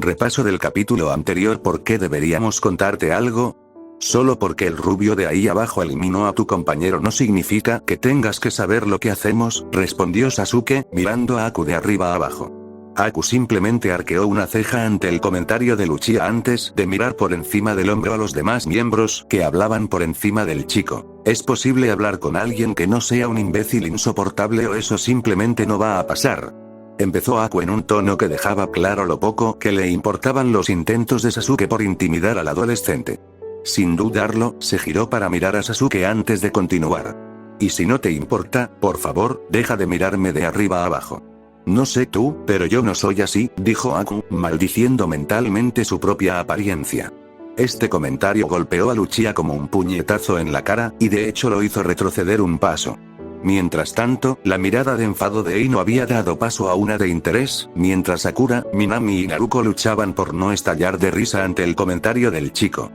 Repaso del capítulo anterior. ¿Por qué deberíamos contarte algo? Solo porque el rubio de ahí abajo eliminó a tu compañero no significa que tengas que saber lo que hacemos, respondió Sasuke, mirando a Aku de arriba a abajo. Aku simplemente arqueó una ceja ante el comentario de Uchiha antes de mirar por encima del hombro a los demás miembros que hablaban por encima del chico. ¿Es posible hablar con alguien que no sea un imbécil insoportable o eso simplemente no va a pasar? Empezó Aku en un tono que dejaba claro lo poco que le importaban los intentos de Sasuke por intimidar al adolescente. Sin dudarlo, se giró para mirar a Sasuke antes de continuar. Y si no te importa, por favor, deja de mirarme de arriba a abajo. No sé tú, pero yo no soy así, dijo Aku, maldiciendo mentalmente su propia apariencia. Este comentario golpeó a Uchiha como un puñetazo en la cara, y de hecho lo hizo retroceder un paso. Mientras tanto, la mirada de enfado de Ino había dado paso a una de interés, mientras Sakura, Minami y Naruto luchaban por no estallar de risa ante el comentario del chico.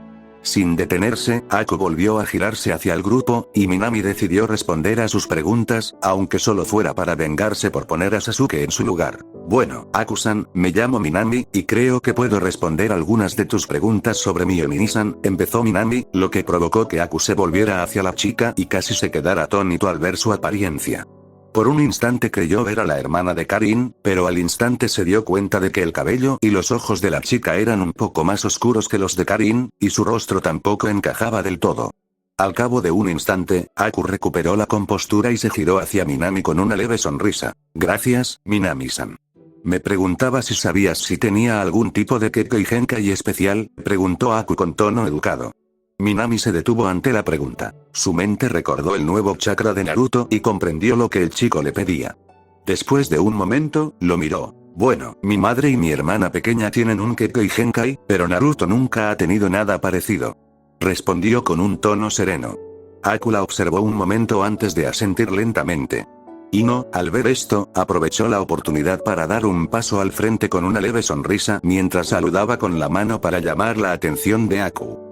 Sin detenerse, Aku volvió a girarse hacia el grupo, y Minami decidió responder a sus preguntas, aunque solo fuera para vengarse por poner a Sasuke en su lugar. Bueno, Aku-san, me llamo Minami, y creo que puedo responder algunas de tus preguntas sobre mi Mini-san, empezó Minami, lo que provocó que Aku se volviera hacia la chica y casi se quedara atónito al ver su apariencia. Por un instante creyó ver a la hermana de Karin, pero al instante se dio cuenta de que el cabello y los ojos de la chica eran un poco más oscuros que los de Karin, y su rostro tampoco encajaba del todo. Al cabo de un instante, Aku recuperó la compostura y se giró hacia Minami con una leve sonrisa. Gracias, Minami-san. Me preguntaba si sabías si tenía algún tipo de Kekkei Genkai especial, preguntó Aku con tono educado. Minami se detuvo ante la pregunta. Su mente recordó el nuevo chakra de Naruto y comprendió lo que el chico le pedía. Después de un momento, lo miró. Bueno, mi madre y mi hermana pequeña tienen un Kekkei Genkai, pero Naruto nunca ha tenido nada parecido. Respondió con un tono sereno. Aku la observó un momento antes de asentir lentamente. Ino, al ver esto, aprovechó la oportunidad para dar un paso al frente con una leve sonrisa mientras saludaba con la mano para llamar la atención de Aku.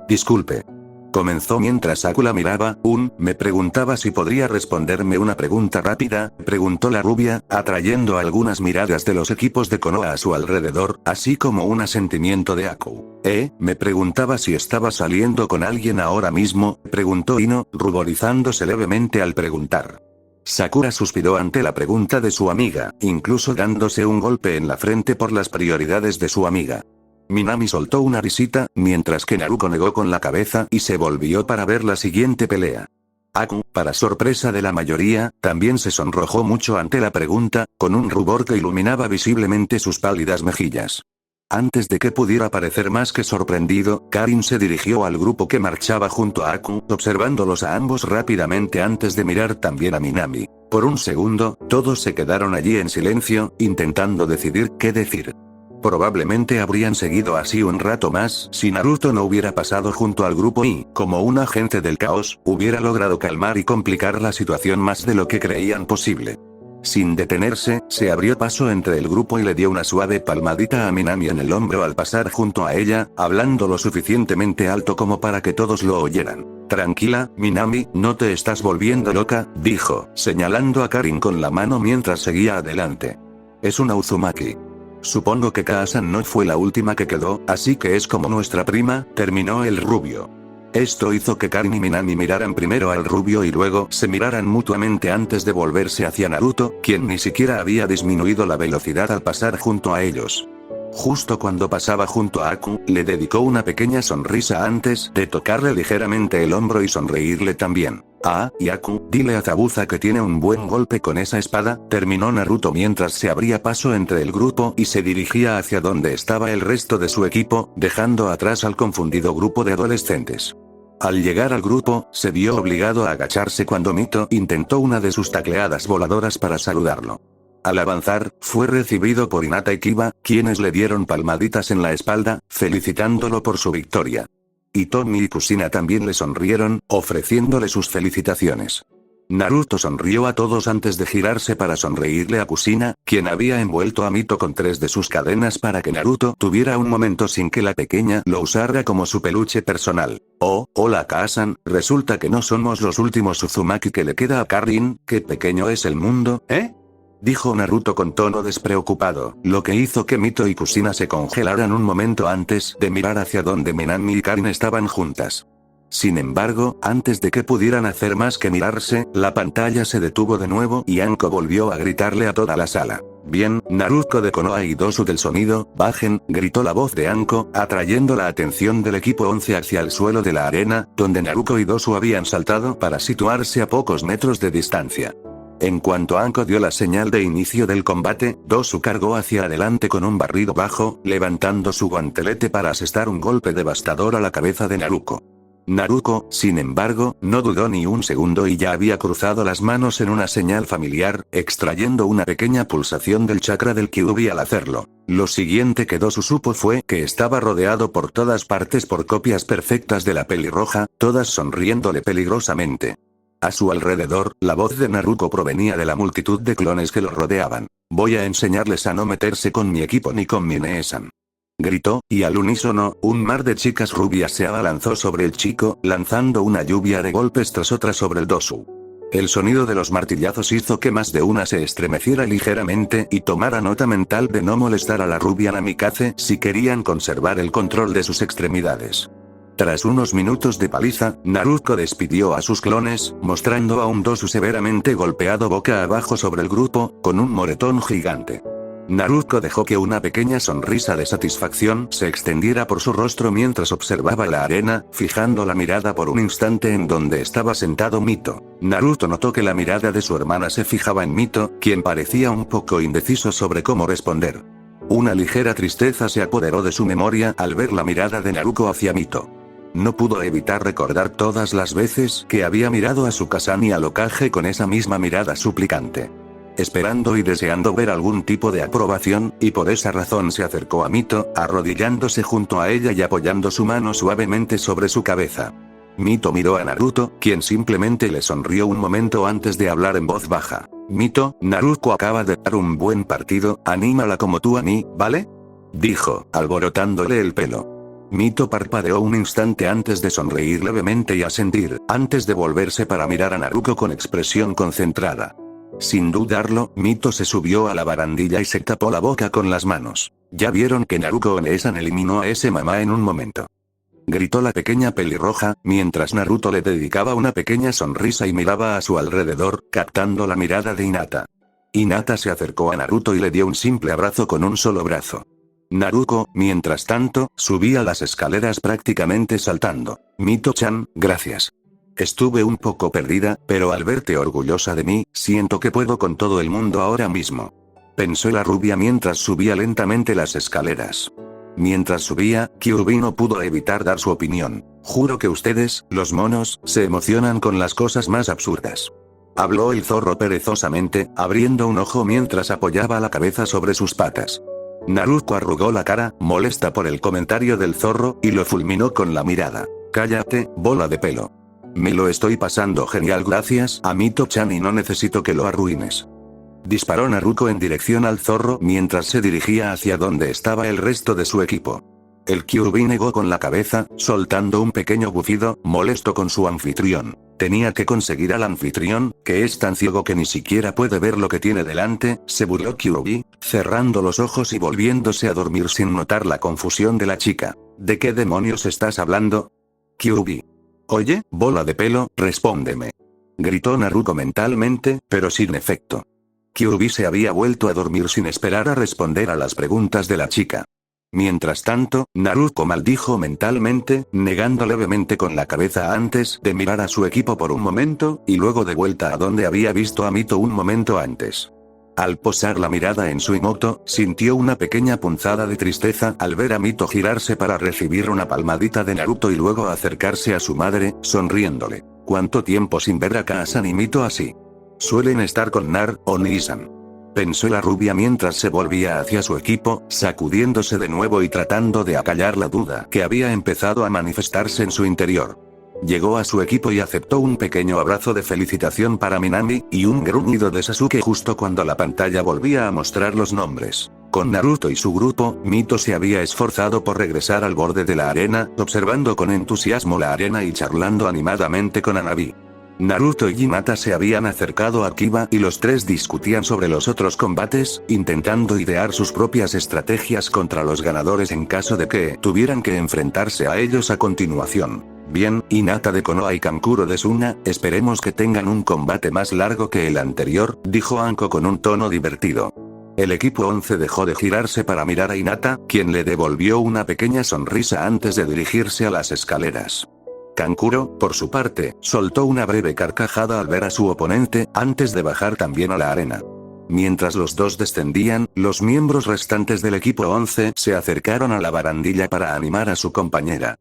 Disculpe. Comenzó mientras Aku la miraba. Me preguntaba si podría responderme una pregunta rápida, preguntó la rubia, atrayendo algunas miradas de los equipos de Konoha a su alrededor, así como un asentimiento de Aku. Me preguntaba si estaba saliendo con alguien ahora mismo, preguntó Ino, ruborizándose levemente al preguntar. Sakura suspiró ante la pregunta de su amiga, incluso dándose un golpe en la frente por las prioridades de su amiga. Minami soltó una risita, mientras que Naruto negó con la cabeza y se volvió para ver la siguiente pelea. Aku, para sorpresa de la mayoría, también se sonrojó mucho ante la pregunta, con un rubor que iluminaba visiblemente sus pálidas mejillas. Antes de que pudiera parecer más que sorprendido, Karin se dirigió al grupo que marchaba junto a Aku, observándolos a ambos rápidamente antes de mirar también a Minami. Por un segundo, todos se quedaron allí en silencio, intentando decidir qué decir. Probablemente habrían seguido así un rato más si Naruto no hubiera pasado junto al grupo y, como un agente del caos, hubiera logrado calmar y complicar la situación más de lo que creían posible. Sin detenerse, se abrió paso entre el grupo y le dio una suave palmadita a Minami en el hombro al pasar junto a ella, hablando lo suficientemente alto como para que todos lo oyeran. Tranquila, Minami, no te estás volviendo loca, dijo, señalando a Karin con la mano mientras seguía adelante. Es una Uzumaki. Supongo que Kaasan no fue la última que quedó, así que es como nuestra prima, terminó el rubio. Esto hizo que Karin y Minami miraran primero al rubio y luego se miraran mutuamente antes de volverse hacia Naruto, quien ni siquiera había disminuido la velocidad al pasar junto a ellos. Justo cuando pasaba junto a Aku, le dedicó una pequeña sonrisa antes de tocarle ligeramente el hombro y sonreírle también. Y Aku, dile a Zabuza que tiene un buen golpe con esa espada, terminó Naruto mientras se abría paso entre el grupo y se dirigía hacia donde estaba el resto de su equipo, dejando atrás al confundido grupo de adolescentes. Al llegar al grupo, se vio obligado a agacharse cuando Mito intentó una de sus tacleadas voladoras para saludarlo. Al avanzar, fue recibido por Hinata y Kiba, quienes le dieron palmaditas en la espalda, felicitándolo por su victoria. Y Tommy y Kusina también le sonrieron, ofreciéndole sus felicitaciones. Naruto sonrió a todos antes de girarse para sonreírle a Kusina, quien había envuelto a Mito con 3 de sus cadenas para que Naruto tuviera un momento sin que la pequeña lo usara como su peluche personal. Hola Kaasan, resulta que no somos los últimos Uzumaki que le queda a Karin, ¿qué pequeño es el mundo, eh? dijo Naruto con tono despreocupado, lo que hizo que Mito y Kusina se congelaran un momento antes de mirar hacia donde Minami y Karin estaban juntas. Sin embargo, antes de que pudieran hacer más que mirarse, la pantalla se detuvo de nuevo y Anko volvió a gritarle a toda la sala. Bien, Naruto de Konoha y Dosu del sonido, bajen, gritó la voz de Anko, atrayendo la atención del equipo 11 hacia el suelo de la arena, donde Naruto y Dosu habían saltado para situarse a pocos metros de distancia. En cuanto Anko dio la señal de inicio del combate, Dosu cargó hacia adelante con un barrido bajo, levantando su guantelete para asestar un golpe devastador a la cabeza de Naruto. Naruto, sin embargo, no dudó ni un segundo y ya había cruzado las manos en una señal familiar, extrayendo una pequeña pulsación del chakra del Kyuubi al hacerlo. Lo siguiente que Dosu supo fue que estaba rodeado por todas partes por copias perfectas de la pelirroja, todas sonriéndole peligrosamente. A su alrededor, la voz de Naruto provenía de la multitud de clones que lo rodeaban. Voy a enseñarles a no meterse con mi equipo ni con mi Neesan. Gritó, y al unísono, un mar de chicas rubias se abalanzó sobre el chico, lanzando una lluvia de golpes tras otra sobre el Dosu. El sonido de los martillazos hizo que más de una se estremeciera ligeramente y tomara nota mental de no molestar a la rubia Namikaze si querían conservar el control de sus extremidades. Tras unos minutos de paliza, Naruto despidió a sus clones, mostrando a un Dosu severamente golpeado boca abajo sobre el grupo, con un moretón gigante. Naruto dejó que una pequeña sonrisa de satisfacción se extendiera por su rostro mientras observaba la arena, fijando la mirada por un instante en donde estaba sentado Mito. Naruto notó que la mirada de su hermana se fijaba en Mito, quien parecía un poco indeciso sobre cómo responder. Una ligera tristeza se apoderó de su memoria al ver la mirada de Naruto hacia Mito. No pudo evitar recordar todas las veces que había mirado a su Kazan y al Hokage con esa misma mirada suplicante. Esperando y deseando ver algún tipo de aprobación, y por esa razón se acercó a Mito, arrodillándose junto a ella y apoyando su mano suavemente sobre su cabeza. Mito miró a Naruto, quien simplemente le sonrió un momento antes de hablar en voz baja. Mito, Naruto acaba de dar un buen partido, anímala como tú a mí, ¿vale? Dijo, alborotándole el pelo. Mito parpadeó un instante antes de sonreír levemente y asentir, antes de volverse para mirar a Naruto con expresión concentrada. Sin dudarlo, Mito se subió a la barandilla y se tapó la boca con las manos. Ya vieron que Naruto Neesan eliminó a ese mamá en un momento. Gritó la pequeña pelirroja, mientras Naruto le dedicaba una pequeña sonrisa y miraba a su alrededor, captando la mirada de Hinata. Hinata se acercó a Naruto y le dio un simple abrazo con un solo brazo. Naruto, mientras tanto, subía las escaleras prácticamente saltando. Mito-chan, gracias. Estuve un poco perdida, pero al verte orgullosa de mí, siento que puedo con todo el mundo ahora mismo. Pensó la rubia mientras subía lentamente las escaleras. Mientras subía, Kyuubi no pudo evitar dar su opinión. Juro que ustedes, los monos, se emocionan con las cosas más absurdas. Habló el zorro perezosamente, abriendo un ojo mientras apoyaba la cabeza sobre sus patas. Naruto arrugó la cara, molesta por el comentario del zorro, y lo fulminó con la mirada. Cállate, bola de pelo. Me lo estoy pasando genial gracias a Mito-chan y no necesito que lo arruines. Disparó Naruto en dirección al zorro mientras se dirigía hacia donde estaba el resto de su equipo. El Kyuubi negó con la cabeza, soltando un pequeño bufido, molesto con su anfitrión. Tenía que conseguir al anfitrión, que es tan ciego que ni siquiera puede ver lo que tiene delante, se burló Kyuubi, cerrando los ojos y volviéndose a dormir sin notar la confusión de la chica. ¿De qué demonios estás hablando? Kyuubi. Oye, bola de pelo, respóndeme. Gritó Naruto mentalmente, pero sin efecto. Kyuubi se había vuelto a dormir sin esperar a responder a las preguntas de la chica. Mientras tanto, Naruto maldijo mentalmente, negando levemente con la cabeza antes de mirar a su equipo por un momento, y luego de vuelta a donde había visto a Mito un momento antes. Al posar la mirada en Suimoto, sintió una pequeña punzada de tristeza al ver a Mito girarse para recibir una palmadita de Naruto y luego acercarse a su madre, sonriéndole. ¿Cuánto tiempo sin ver a Kazan y Mito así? Suelen estar con Nar o Nisan. Pensó la rubia mientras se volvía hacia su equipo, sacudiéndose de nuevo y tratando de acallar la duda que había empezado a manifestarse en su interior. Llegó a su equipo y aceptó un pequeño abrazo de felicitación para Minami, y un gruñido de Sasuke justo cuando la pantalla volvía a mostrar los nombres. Con Naruto y su grupo, Mito se había esforzado por regresar al borde de la arena, observando con entusiasmo la arena y charlando animadamente con Hanabi. Naruto y Hinata se habían acercado a Kiba y los tres discutían sobre los otros combates, intentando idear sus propias estrategias contra los ganadores en caso de que tuvieran que enfrentarse a ellos a continuación. Bien, Hinata de Konoha y Kankuro de Suna, esperemos que tengan un combate más largo que el anterior, dijo Anko con un tono divertido. El equipo 11 dejó de girarse para mirar a Hinata, quien le devolvió una pequeña sonrisa antes de dirigirse a las escaleras. Kankuro, por su parte, soltó una breve carcajada al ver a su oponente, antes de bajar también a la arena. Mientras los dos descendían, los miembros restantes del equipo 11 se acercaron a la barandilla para animar a su compañera.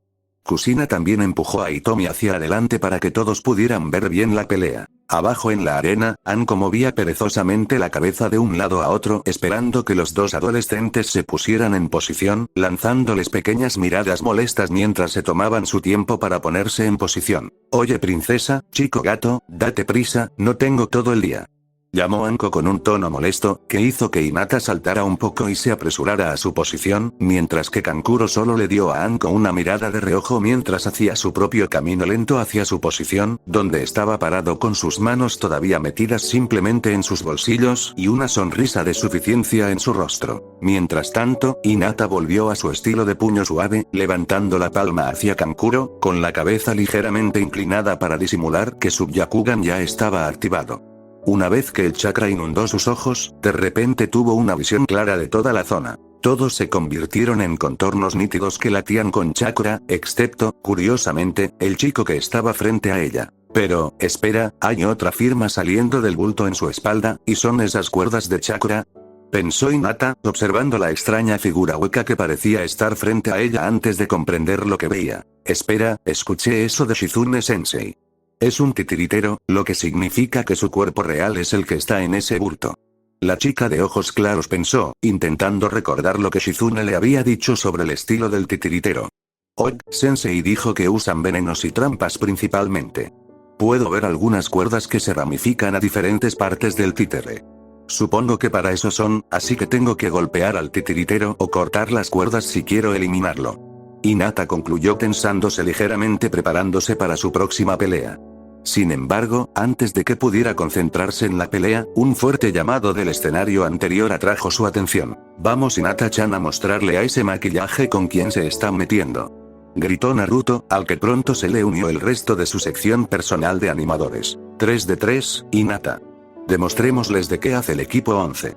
Kusina también empujó a Hitomi hacia adelante para que todos pudieran ver bien la pelea. Abajo en la arena, Anko movía perezosamente la cabeza de un lado a otro esperando que los dos adolescentes se pusieran en posición, lanzándoles pequeñas miradas molestas mientras se tomaban su tiempo para ponerse en posición. Oye princesa, chico gato, date prisa, no tengo todo el día. Llamó Anko con un tono molesto, que hizo que Hinata saltara un poco y se apresurara a su posición, mientras que Kankuro solo le dio a Anko una mirada de reojo mientras hacía su propio camino lento hacia su posición, donde estaba parado con sus manos todavía metidas simplemente en sus bolsillos y una sonrisa de suficiencia en su rostro. Mientras tanto, Hinata volvió a su estilo de puño suave, levantando la palma hacia Kankuro, con la cabeza ligeramente inclinada para disimular que su Byakugan ya estaba activado. Una vez que el chakra inundó sus ojos, de repente tuvo una visión clara de toda la zona. Todos se convirtieron en contornos nítidos que latían con chakra, excepto, curiosamente, el chico que estaba frente a ella. Pero, espera, hay otra firma saliendo del bulto en su espalda, ¿y son esas cuerdas de chakra? Pensó Hinata, observando la extraña figura hueca que parecía estar frente a ella antes de comprender lo que veía. Espera, escuché eso de Shizune-sensei. Es un titiritero, lo que significa que su cuerpo real es el que está en ese bulto. La chica de ojos claros pensó, intentando recordar lo que Shizune le había dicho sobre el estilo del titiritero. Sensei dijo que usan venenos y trampas principalmente. Puedo ver algunas cuerdas que se ramifican a diferentes partes del títere. Supongo que para eso son, así que tengo que golpear al titiritero o cortar las cuerdas si quiero eliminarlo. Hinata concluyó tensándose ligeramente preparándose para su próxima pelea. Sin embargo, antes de que pudiera concentrarse en la pelea, un fuerte llamado del escenario anterior atrajo su atención. Vamos Hinata-chan a mostrarle a ese maquillaje con quien se está metiendo. Gritó Naruto, al que pronto se le unió el resto de su sección personal de animadores. 3 de 3, Hinata. Demostrémosles de qué hace el equipo 11.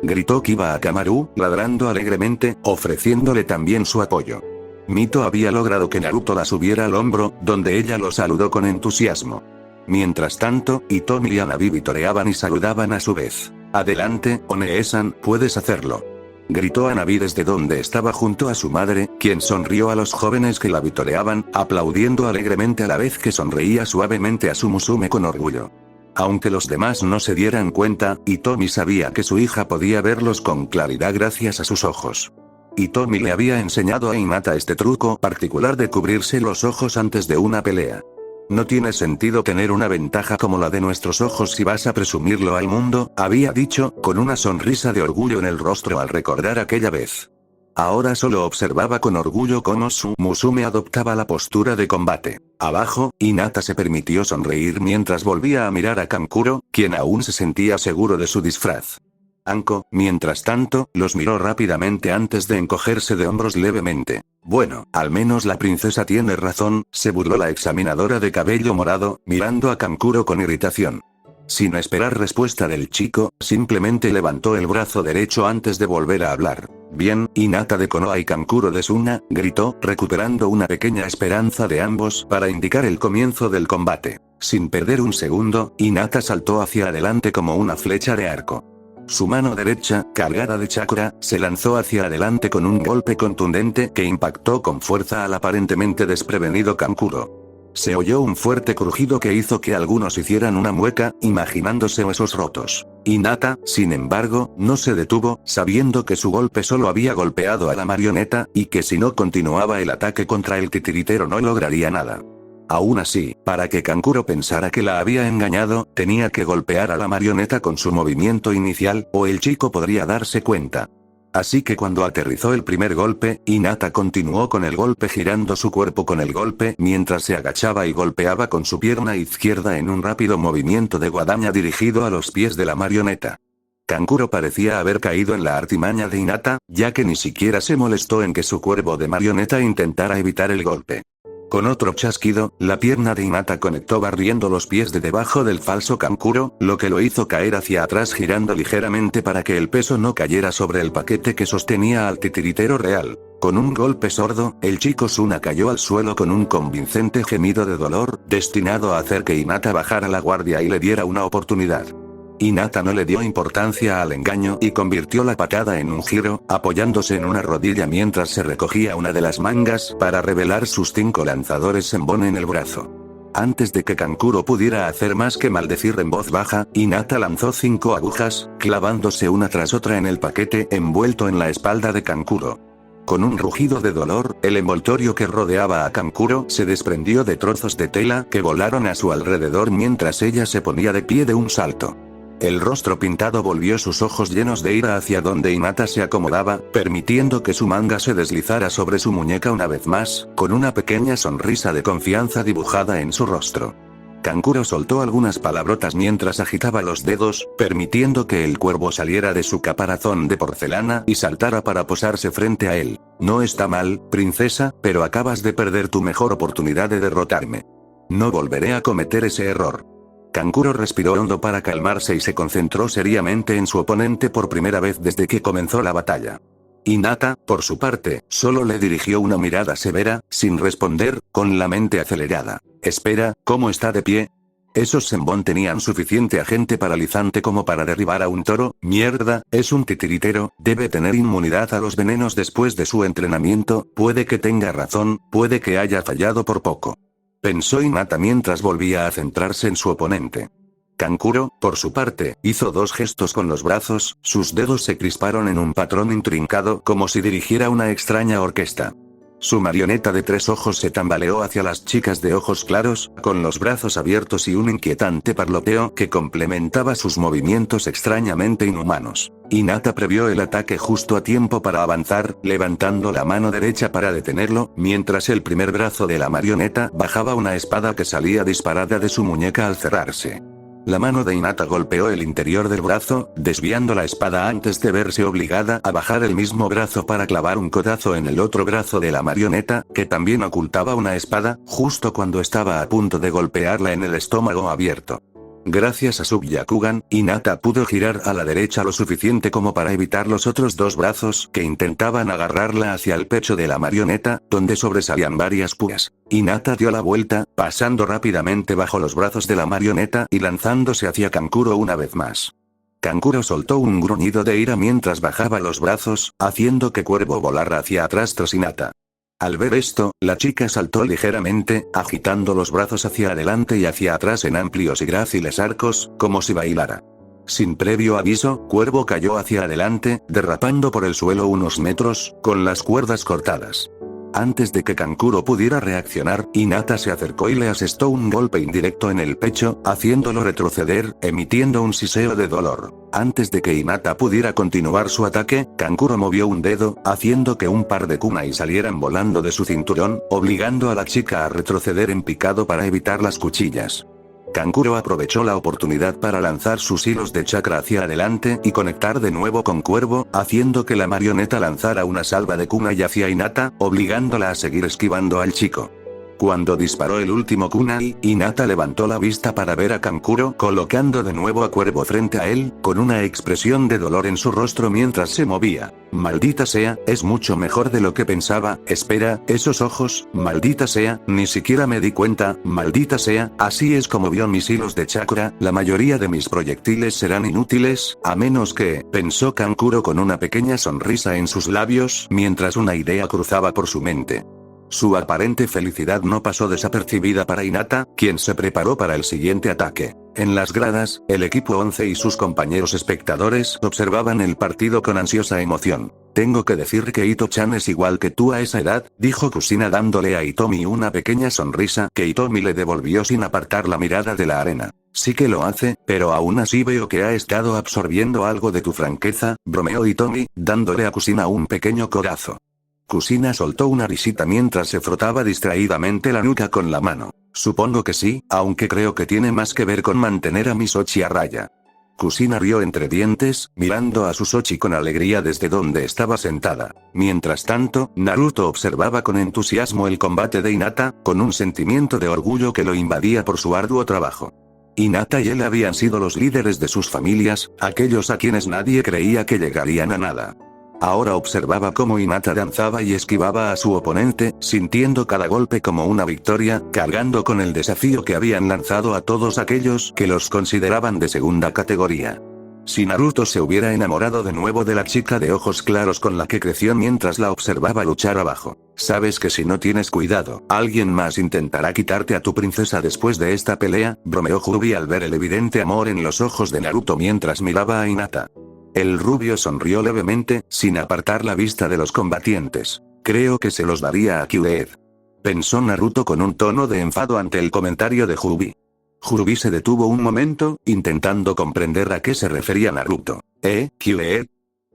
Gritó Kiba a Kamaru, ladrando alegremente, ofreciéndole también su apoyo. Mito había logrado que Naruto la subiera al hombro, donde ella lo saludó con entusiasmo. Mientras tanto, Hitomi y Hanabi vitoreaban y saludaban a su vez. Adelante, One-san, puedes hacerlo. Gritó Hanabi desde donde estaba junto a su madre, quien sonrió a los jóvenes que la vitoreaban, aplaudiendo alegremente a la vez que sonreía suavemente a su Musume con orgullo. Aunque los demás no se dieran cuenta, Hitomi sabía que su hija podía verlos con claridad gracias a sus ojos. Hitomi le había enseñado a Hinata este truco particular de cubrirse los ojos antes de una pelea. No tiene sentido tener una ventaja como la de nuestros ojos si vas a presumirlo al mundo, había dicho, con una sonrisa de orgullo en el rostro al recordar aquella vez. Ahora solo observaba con orgullo cómo su Musume adoptaba la postura de combate. Abajo, Hinata se permitió sonreír mientras volvía a mirar a Kankuro, quien aún se sentía seguro de su disfraz. Anko, mientras tanto, los miró rápidamente antes de encogerse de hombros levemente. Bueno, al menos la princesa tiene razón, se burló la examinadora de cabello morado, mirando a Kankuro con irritación. Sin esperar respuesta del chico, simplemente levantó el brazo derecho antes de volver a hablar. Bien, Hinata de Konoha y Kankuro de Suna, gritó, recuperando una pequeña esperanza de ambos para indicar el comienzo del combate. Sin perder un segundo, Hinata saltó hacia adelante como una flecha de arco. Su mano derecha, cargada de chakra, se lanzó hacia adelante con un golpe contundente que impactó con fuerza al aparentemente desprevenido Kankuro. Se oyó un fuerte crujido que hizo que algunos hicieran una mueca, imaginándose huesos rotos. Hinata, sin embargo, no se detuvo, sabiendo que su golpe solo había golpeado a la marioneta, y que si no continuaba el ataque contra el titiritero no lograría nada. Aún así, para que Kankuro pensara que la había engañado, tenía que golpear a la marioneta con su movimiento inicial, o el chico podría darse cuenta. Así que cuando aterrizó el primer golpe, Hinata continuó con el golpe girando su cuerpo con el golpe mientras se agachaba y golpeaba con su pierna izquierda en un rápido movimiento de guadaña dirigido a los pies de la marioneta. Kankuro parecía haber caído en la artimaña de Hinata, ya que ni siquiera se molestó en que su cuerpo de marioneta intentara evitar el golpe. Con otro chasquido, la pierna de Hinata conectó barriendo los pies de debajo del falso Kankuro, lo que lo hizo caer hacia atrás girando ligeramente para que el peso no cayera sobre el paquete que sostenía al titiritero real. Con un golpe sordo, el chico Suna cayó al suelo con un convincente gemido de dolor, destinado a hacer que Hinata bajara la guardia y le diera una oportunidad. Hinata no le dio importancia al engaño y convirtió la patada en un giro, apoyándose en una rodilla mientras se recogía una de las mangas para revelar sus 5 lanzadores Senbon en el brazo. Antes de que Kankuro pudiera hacer más que maldecir en voz baja, Hinata lanzó 5 agujas, clavándose una tras otra en el paquete envuelto en la espalda de Kankuro. Con un rugido de dolor, el envoltorio que rodeaba a Kankuro se desprendió de trozos de tela que volaron a su alrededor mientras ella se ponía de pie de un salto. El rostro pintado volvió sus ojos llenos de ira hacia donde Hinata se acomodaba, permitiendo que su manga se deslizara sobre su muñeca una vez más, con una pequeña sonrisa de confianza dibujada en su rostro. Kankuro soltó algunas palabrotas mientras agitaba los dedos, permitiendo que el cuervo saliera de su caparazón de porcelana y saltara para posarse frente a él. No está mal, princesa, pero acabas de perder tu mejor oportunidad de derrotarme. No volveré a cometer ese error. Kankuro respiró hondo para calmarse y se concentró seriamente en su oponente por primera vez desde que comenzó la batalla. Hinata, por su parte, solo le dirigió una mirada severa, sin responder, con la mente acelerada. Espera, ¿cómo está de pie? ¿Esos Senbon tenían suficiente agente paralizante como para derribar a un toro? Mierda, es un titiritero, debe tener inmunidad a los venenos después de su entrenamiento, puede que tenga razón, puede que haya fallado por poco. Pensó Hinata mientras volvía a centrarse en su oponente. Kankuro, por su parte, hizo 2 gestos con los brazos, sus dedos se crisparon en un patrón intrincado como si dirigiera una extraña orquesta. Su marioneta de 3 ojos se tambaleó hacia las chicas de ojos claros, con los brazos abiertos y un inquietante parloteo que complementaba sus movimientos extrañamente inhumanos. Hinata previó el ataque justo a tiempo para avanzar, levantando la mano derecha para detenerlo, mientras el primer brazo de la marioneta bajaba una espada que salía disparada de su muñeca al cerrarse. La mano de Hinata golpeó el interior del brazo, desviando la espada antes de verse obligada a bajar el mismo brazo para clavar un codazo en el otro brazo de la marioneta, que también ocultaba una espada, justo cuando estaba a punto de golpearla en el estómago abierto. Gracias a su Byakugan, Hinata pudo girar a la derecha lo suficiente como para evitar los otros 2 brazos que intentaban agarrarla hacia el pecho de la marioneta, donde sobresalían varias púas. Hinata dio la vuelta, pasando rápidamente bajo los brazos de la marioneta y lanzándose hacia Kankuro una vez más. Kankuro soltó un gruñido de ira mientras bajaba los brazos, haciendo que Cuervo volara hacia atrás tras Hinata. Al ver esto, la chica saltó ligeramente, agitando los brazos hacia adelante y hacia atrás en amplios y gráciles arcos, como si bailara. Sin previo aviso, Cuervo cayó hacia adelante, derrapando por el suelo unos metros, con las cuerdas cortadas. Antes de que Kankuro pudiera reaccionar, Hinata se acercó y le asestó un golpe indirecto en el pecho, haciéndolo retroceder, emitiendo un siseo de dolor. Antes de que Hinata pudiera continuar su ataque, Kankuro movió un dedo, haciendo que un par de kunai salieran volando de su cinturón, obligando a la chica a retroceder en picado para evitar las cuchillas. Kankuro aprovechó la oportunidad para lanzar sus hilos de chakra hacia adelante y conectar de nuevo con Cuervo, haciendo que la marioneta lanzara una salva de kunai hacia Hinata, obligándola a seguir esquivando al chico. Cuando disparó el último kunai, Hinata levantó la vista para ver a Kankuro colocando de nuevo a Cuervo frente a él, con una expresión de dolor en su rostro mientras se movía. Maldita sea, es mucho mejor de lo que pensaba, espera, esos ojos, maldita sea, ni siquiera me di cuenta, maldita sea, así es como vio mis hilos de chakra, la mayoría de mis proyectiles serán inútiles, a menos que, pensó Kankuro con una pequeña sonrisa en sus labios, mientras una idea cruzaba por su mente. Su aparente felicidad no pasó desapercibida para Hinata, quien se preparó para el siguiente ataque. En las gradas, el equipo 11 y sus compañeros espectadores observaban el partido con ansiosa emoción. Tengo que decir que Ito-chan es igual que tú a esa edad, dijo Kusina dándole a Hitomi una pequeña sonrisa que Hitomi le devolvió sin apartar la mirada de la arena. sí que lo hace, pero aún así veo que ha estado absorbiendo algo de tu franqueza, bromeó Hitomi, dándole a Kusina un pequeño codazo. Kusina soltó una risita mientras se frotaba distraídamente la nuca con la mano. Supongo que sí, aunque creo que tiene más que ver con mantener a Misochi a raya. Kusina rió entre dientes, mirando a Susochi con alegría desde donde estaba sentada. Mientras tanto, Naruto observaba con entusiasmo el combate de Hinata, con un sentimiento de orgullo que lo invadía por su arduo trabajo. Hinata y él habían sido los líderes de sus familias, aquellos a quienes nadie creía que llegarían a nada. Ahora observaba cómo Hinata danzaba y esquivaba a su oponente, sintiendo cada golpe como una victoria, cargando con el desafío que habían lanzado a todos aquellos que los consideraban de segunda categoría. Si Naruto se hubiera enamorado de nuevo de la chica de ojos claros con la que creció mientras la observaba luchar abajo. Sabes que si no tienes cuidado, alguien más intentará quitarte a tu princesa después de esta pelea, bromeó Hrubi al ver el evidente amor en los ojos de Naruto mientras miraba a Hinata. El rubio sonrió levemente, sin apartar la vista de los combatientes. Creo que se los daría a Kyuued. Pensó Naruto con un tono de enfado ante el comentario de Hrubi. Hrubi se detuvo un momento, intentando comprender a qué se refería Naruto. ¿Kyuued?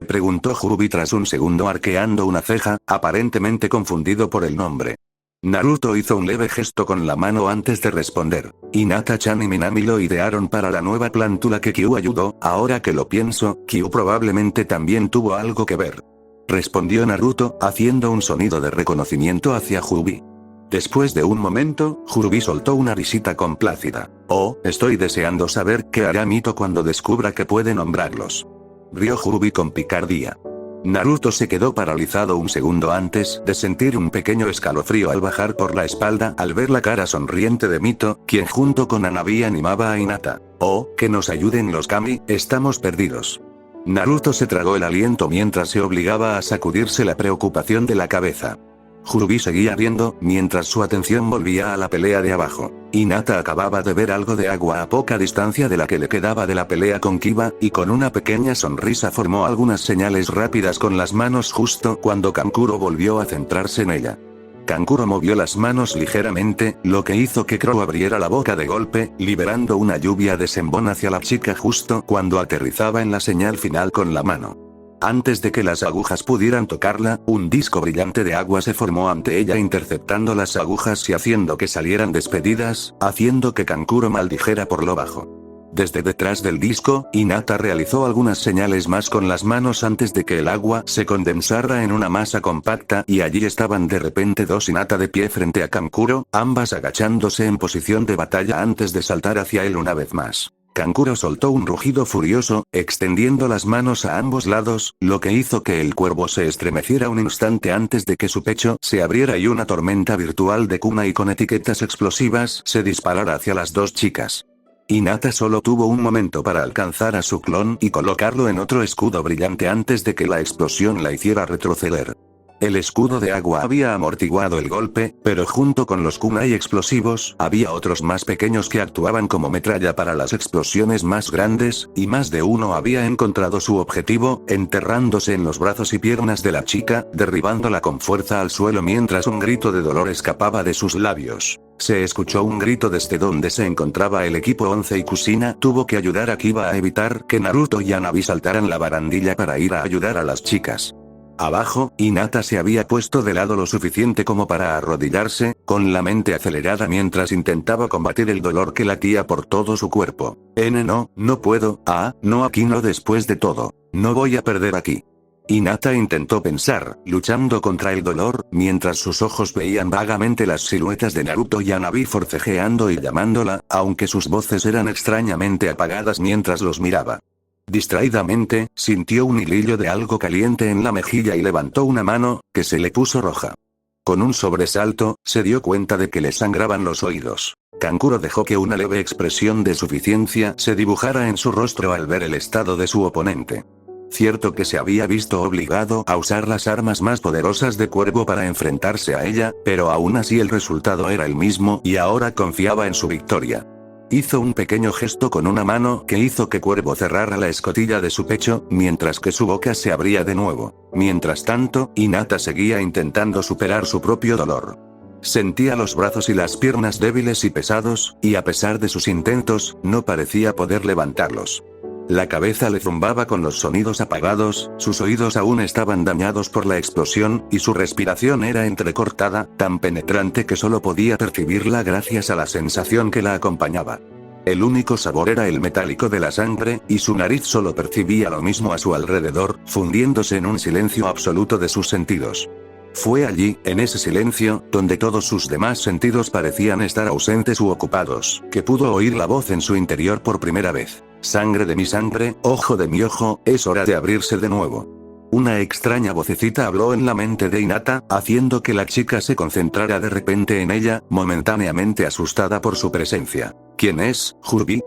Preguntó Hrubi tras un segundo arqueando una ceja, aparentemente confundido por el nombre. Naruto hizo un leve gesto con la mano antes de responder. Hinata-chan y Minami lo idearon para la nueva plántula que Kyu ayudó, ahora que lo pienso, Kyu probablemente también tuvo algo que ver. Respondió Naruto, haciendo un sonido de reconocimiento hacia Hrubi. Después de un momento, Hrubi soltó una risita complácida. Oh, estoy deseando saber qué hará Mito cuando descubra que puede nombrarlos. Rió Hrubi con picardía. Naruto se quedó paralizado un segundo antes de sentir un pequeño escalofrío al bajar por la espalda al ver la cara sonriente de Mito, quien junto con Hanabi animaba a Hinata. Oh, que nos ayuden los kami, estamos perdidos. Naruto se tragó el aliento mientras se obligaba a sacudirse la preocupación de la cabeza. Hrubi seguía riendo, mientras su atención volvía a la pelea de abajo. Hinata acababa de ver algo de agua a poca distancia de la que le quedaba de la pelea con Kiba, y con una pequeña sonrisa formó algunas señales rápidas con las manos justo cuando Kankuro volvió a centrarse en ella. Kankuro movió las manos ligeramente, lo que hizo que Crow abriera la boca de golpe, liberando una lluvia de sembón hacia la chica justo cuando aterrizaba en la señal final con la mano. Antes de que las agujas pudieran tocarla, un disco brillante de agua se formó ante ella interceptando las agujas y haciendo que salieran despedidas, haciendo que Kankuro maldijera por lo bajo. Desde detrás del disco, Hinata realizó algunas señales más con las manos antes de que el agua se condensara en una masa compacta y allí estaban de repente dos Hinata de pie frente a Kankuro, ambas agachándose en posición de batalla antes de saltar hacia él una vez más. Kankuro soltó un rugido furioso, extendiendo las manos a ambos lados, lo que hizo que el cuervo se estremeciera un instante antes de que su pecho se abriera y una tormenta virtual de kunai con etiquetas explosivas se disparara hacia las dos chicas. Hinata solo tuvo un momento para alcanzar a su clon y colocarlo en otro escudo brillante antes de que la explosión la hiciera retroceder. El escudo de agua había amortiguado el golpe, pero junto con los kunai explosivos, había otros más pequeños que actuaban como metralla para las explosiones más grandes, y más de uno había encontrado su objetivo, enterrándose en los brazos y piernas de la chica, derribándola con fuerza al suelo mientras un grito de dolor escapaba de sus labios. Se escuchó un grito desde donde se encontraba el equipo 11 y Kusina tuvo que ayudar a Kiba a evitar que Naruto y Hanabi saltaran la barandilla para ir a ayudar a las chicas. Abajo, Hinata se había puesto de lado lo suficiente como para arrodillarse, con la mente acelerada mientras intentaba combatir el dolor que latía por todo su cuerpo. No puedo, no aquí no después de todo. No voy a perder aquí. Hinata intentó pensar, luchando contra el dolor, mientras sus ojos veían vagamente las siluetas de Naruto y Hanabi forcejeando y llamándola, aunque sus voces eran extrañamente apagadas mientras los miraba. Distraídamente, sintió un hilillo de algo caliente en la mejilla y levantó una mano, que se le puso roja. Con un sobresalto, se dio cuenta de que le sangraban los oídos. Kankuro dejó que una leve expresión de suficiencia se dibujara en su rostro al ver el estado de su oponente. Cierto que se había visto obligado a usar las armas más poderosas de Cuervo para enfrentarse a ella, pero aún así el resultado era el mismo y ahora confiaba en su victoria. Hizo un pequeño gesto con una mano que hizo que Cuervo cerrara la escotilla de su pecho, mientras que su boca se abría de nuevo. Mientras tanto, Hinata seguía intentando superar su propio dolor. Sentía los brazos y las piernas débiles y pesados, y a pesar de sus intentos, no parecía poder levantarlos. La cabeza le zumbaba con los sonidos apagados, sus oídos aún estaban dañados por la explosión, y su respiración era entrecortada, tan penetrante que solo podía percibirla gracias a la sensación que la acompañaba. El único sabor era el metálico de la sangre, y su nariz solo percibía lo mismo a su alrededor, fundiéndose en un silencio absoluto de sus sentidos. Fue allí, en ese silencio, donde todos sus demás sentidos parecían estar ausentes u ocupados, que pudo oír la voz en su interior por primera vez. Sangre de mi sangre, ojo de mi ojo, es hora de abrirse de nuevo. Una extraña vocecita habló en la mente de Hinata, haciendo que la chica se concentrara de repente en ella, momentáneamente asustada por su presencia. ¿Quién es, Hurby?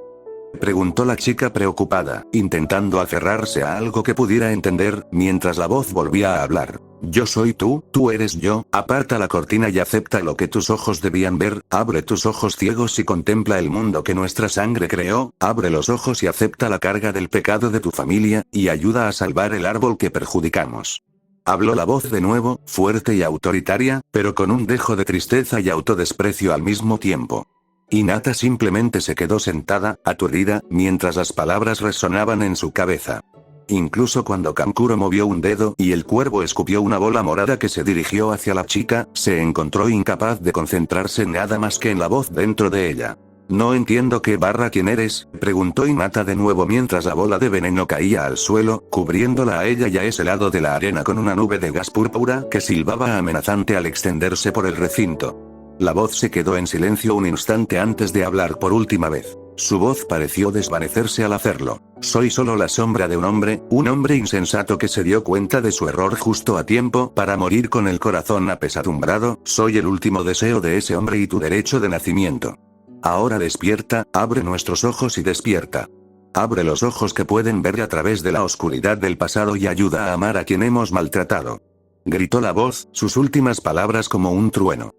Preguntó la chica preocupada, intentando aferrarse a algo que pudiera entender, mientras la voz volvía a hablar. Yo soy tú eres yo, aparta la cortina y acepta lo que tus ojos debían ver, abre tus ojos ciegos y contempla el mundo que nuestra sangre creó, abre los ojos y acepta la carga del pecado de tu familia, y ayuda a salvar el árbol que perjudicamos. Habló la voz de nuevo, fuerte y autoritaria, pero con un dejo de tristeza y autodesprecio al mismo tiempo. Hinata simplemente se quedó sentada, aturdida, mientras las palabras resonaban en su cabeza. Incluso cuando Kankuro movió un dedo y el cuervo escupió una bola morada que se dirigió hacia la chica, se encontró incapaz de concentrarse en nada más que en la voz dentro de ella. No entiendo ¿quién eres? Preguntó Hinata de nuevo mientras la bola de veneno caía al suelo, cubriéndola a ella y a ese lado de la arena con una nube de gas púrpura que silbaba amenazante al extenderse por el recinto. La voz se quedó en silencio un instante antes de hablar por última vez. Su voz pareció desvanecerse al hacerlo. Soy solo la sombra de un hombre insensato que se dio cuenta de su error justo a tiempo para morir con el corazón apesadumbrado, soy el último deseo de ese hombre y tu derecho de nacimiento. Ahora despierta, abre nuestros ojos y despierta. Abre los ojos que pueden ver a través de la oscuridad del pasado y ayuda a amar a quien hemos maltratado. Gritó la voz, sus últimas palabras como un trueno.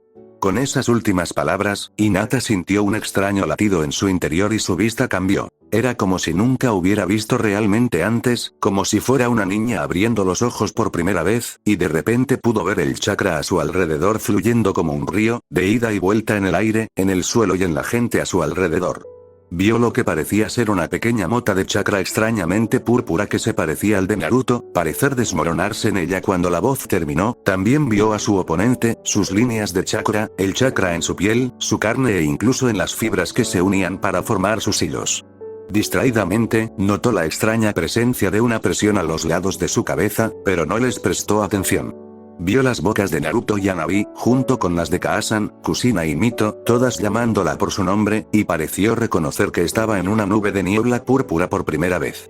Con esas últimas palabras, Hinata sintió un extraño latido en su interior y su vista cambió. Era como si nunca hubiera visto realmente antes, como si fuera una niña abriendo los ojos por primera vez, y de repente pudo ver el chakra a su alrededor fluyendo como un río, de ida y vuelta en el aire, en el suelo y en la gente a su alrededor. Vio lo que parecía ser una pequeña mota de chakra extrañamente púrpura que se parecía al de Naruto, parecer desmoronarse en ella cuando la voz terminó. También vio a su oponente, sus líneas de chakra, el chakra en su piel, su carne e incluso en las fibras que se unían para formar sus hilos. Distraídamente, notó la extraña presencia de una presión a los lados de su cabeza, pero no les prestó atención. Vio las bocas de Naruto y Hanabi, junto con las de Kaasan, Kusina y Mito, todas llamándola por su nombre, y pareció reconocer que estaba en una nube de niebla púrpura por primera vez.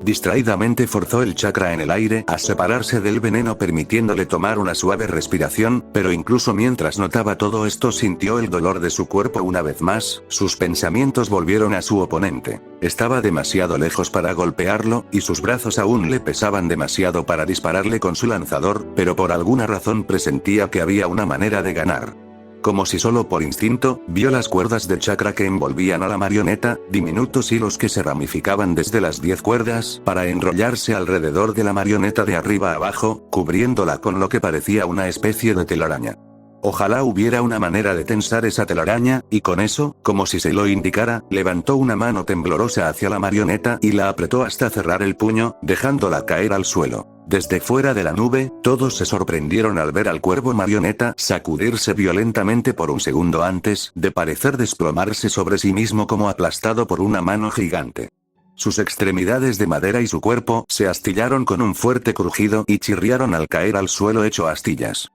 Distraídamente forzó el chakra en el aire a separarse del veneno permitiéndole tomar una suave respiración, pero incluso mientras notaba todo esto sintió el dolor de su cuerpo una vez más, sus pensamientos volvieron a su oponente. Estaba demasiado lejos para golpearlo, y sus brazos aún le pesaban demasiado para dispararle con su lanzador, pero por alguna razón presentía que había una manera de ganar. Como si solo por instinto, vio las cuerdas de chakra que envolvían a la marioneta, diminutos hilos que se ramificaban desde las 10 cuerdas, para enrollarse alrededor de la marioneta de arriba a abajo, cubriéndola con lo que parecía una especie de telaraña. Ojalá hubiera una manera de tensar esa telaraña, y con eso, como si se lo indicara, levantó una mano temblorosa hacia la marioneta y la apretó hasta cerrar el puño, dejándola caer al suelo. Desde fuera de la nube, todos se sorprendieron al ver al cuervo marioneta sacudirse violentamente por un segundo antes de parecer desplomarse sobre sí mismo como aplastado por una mano gigante. Sus extremidades de madera y su cuerpo se astillaron con un fuerte crujido y chirriaron al caer al suelo hecho astillas.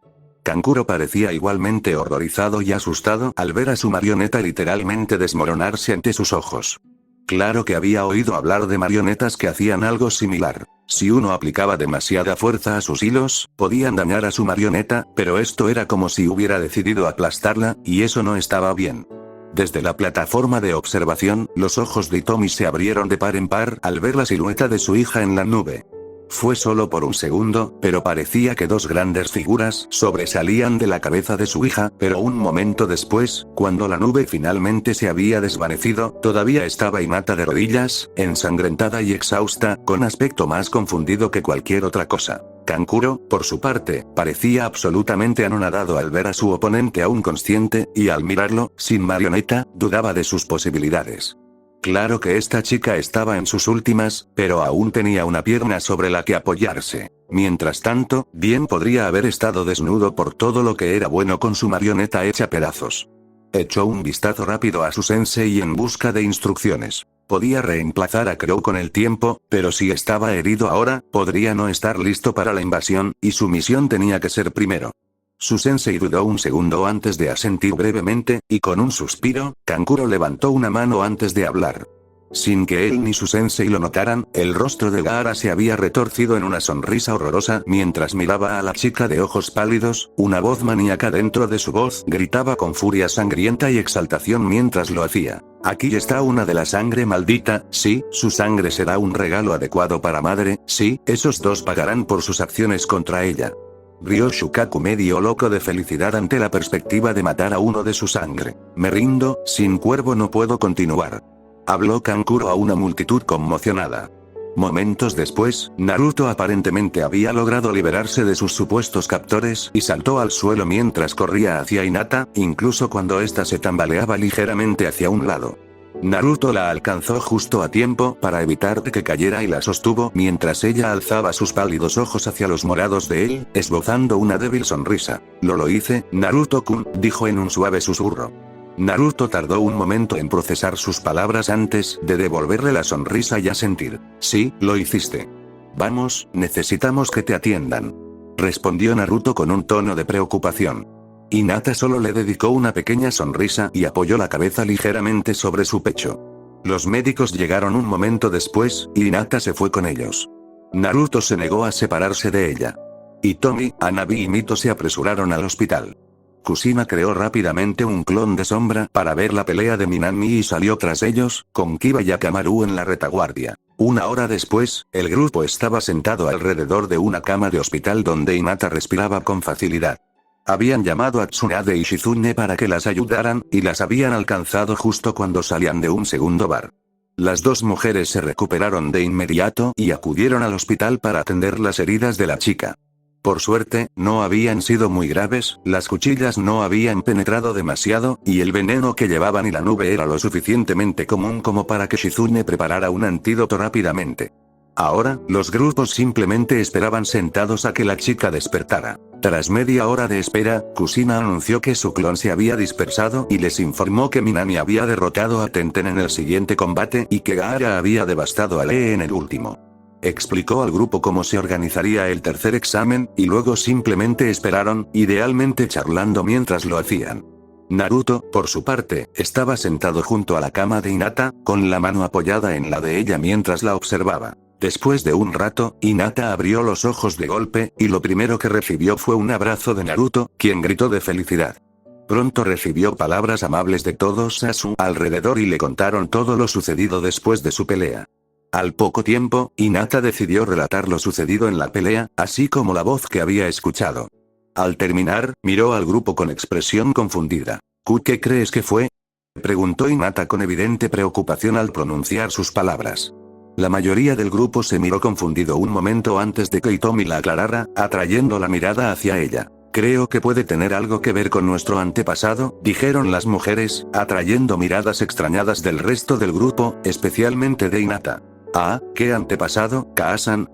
Kankuro parecía igualmente horrorizado y asustado al ver a su marioneta literalmente desmoronarse ante sus ojos. Claro que había oído hablar de marionetas que hacían algo similar. Si uno aplicaba demasiada fuerza a sus hilos, podían dañar a su marioneta, pero esto era como si hubiera decidido aplastarla, y eso no estaba bien. Desde la plataforma de observación, los ojos de Hitomi se abrieron de par en par al ver la silueta de su hija en la nube. Fue solo por un segundo, pero parecía que dos grandes figuras sobresalían de la cabeza de su hija, pero un momento después, cuando la nube finalmente se había desvanecido, todavía estaba Hinata de rodillas, ensangrentada y exhausta, con aspecto más confundido que cualquier otra cosa. Kankuro, por su parte, parecía absolutamente anonadado al ver a su oponente aún consciente, y al mirarlo, sin marioneta, dudaba de sus posibilidades. Claro que esta chica estaba en sus últimas, pero aún tenía una pierna sobre la que apoyarse. Mientras tanto, bien podría haber estado desnudo por todo lo que era bueno con su marioneta hecha pedazos. Echó un vistazo rápido a su sensei en busca de instrucciones. Podía reemplazar a Crow con el tiempo, pero si estaba herido ahora, podría no estar listo para la invasión, y su misión tenía que ser primero. Su sensei dudó un segundo antes de asentir brevemente, y con un suspiro, Kankuro levantó una mano antes de hablar. Sin que él ni su sensei lo notaran, el rostro de Gaara se había retorcido en una sonrisa horrorosa mientras miraba a la chica de ojos pálidos, una voz maníaca dentro de su voz gritaba con furia sangrienta y exaltación mientras lo hacía. Aquí está una de la sangre maldita, sí, su sangre será un regalo adecuado para madre, sí, esos dos pagarán por sus acciones contra ella. Rió Shukaku medio loco de felicidad ante la perspectiva de matar a uno de su sangre. Me rindo, sin cuervo no puedo continuar. Habló Kankuro a una multitud conmocionada. Momentos después, Naruto aparentemente había logrado liberarse de sus supuestos captores y saltó al suelo mientras corría hacia Hinata, incluso cuando ésta se tambaleaba ligeramente hacia un lado. Naruto la alcanzó justo a tiempo para evitar que cayera y la sostuvo mientras ella alzaba sus pálidos ojos hacia los morados de él, esbozando una débil sonrisa. Lo hice, Naruto-kun, dijo en un suave susurro. Naruto tardó un momento en procesar sus palabras antes de devolverle la sonrisa y asentir. Sí, lo hiciste. Vamos, necesitamos que te atiendan. Respondió Naruto con un tono de preocupación. Hinata solo le dedicó una pequeña sonrisa y apoyó la cabeza ligeramente sobre su pecho. Los médicos llegaron un momento después, y Hinata se fue con ellos. Naruto se negó a separarse de ella. Hitomi, Hanabi y Mito se apresuraron al hospital. Kushina creó rápidamente un clon de sombra para ver la pelea de Minami y salió tras ellos, con Kiba y Akamaru en la retaguardia. Una hora después, el grupo estaba sentado alrededor de una cama de hospital donde Hinata respiraba con facilidad. Habían llamado a Tsunade y Shizune para que las ayudaran, y las habían alcanzado justo cuando salían de un segundo bar. Las dos mujeres se recuperaron de inmediato y acudieron al hospital para atender las heridas de la chica. Por suerte, no habían sido muy graves, las cuchillas no habían penetrado demasiado, y el veneno que llevaban y la nube era lo suficientemente común como para que Shizune preparara un antídoto rápidamente. Ahora, los grupos simplemente esperaban sentados a que la chica despertara. Tras media hora de espera, Kushina anunció que su clon se había dispersado y les informó que Minami había derrotado a Tenten en el siguiente combate y que Gaara había devastado a Lee en el último. Explicó al grupo cómo se organizaría el tercer examen, y luego simplemente esperaron, idealmente charlando mientras lo hacían. Naruto, por su parte, estaba sentado junto a la cama de Hinata, con la mano apoyada en la de ella mientras la observaba. Después de un rato, Hinata abrió los ojos de golpe, y lo primero que recibió fue un abrazo de Naruto, quien gritó de felicidad. Pronto recibió palabras amables de todos a su alrededor y le contaron todo lo sucedido después de su pelea. Al poco tiempo, Hinata decidió relatar lo sucedido en la pelea, así como la voz que había escuchado. Al terminar, miró al grupo con expresión confundida. ¿Qué crees que fue? Preguntó Hinata con evidente preocupación al pronunciar sus palabras. La mayoría del grupo se miró confundido un momento antes de que Hitomi la aclarara, atrayendo la mirada hacia ella. Creo que puede tener algo que ver con nuestro antepasado, dijeron las mujeres, atrayendo miradas extrañadas del resto del grupo, especialmente de Hinata. ¿Ah, qué antepasado, Kaa-san?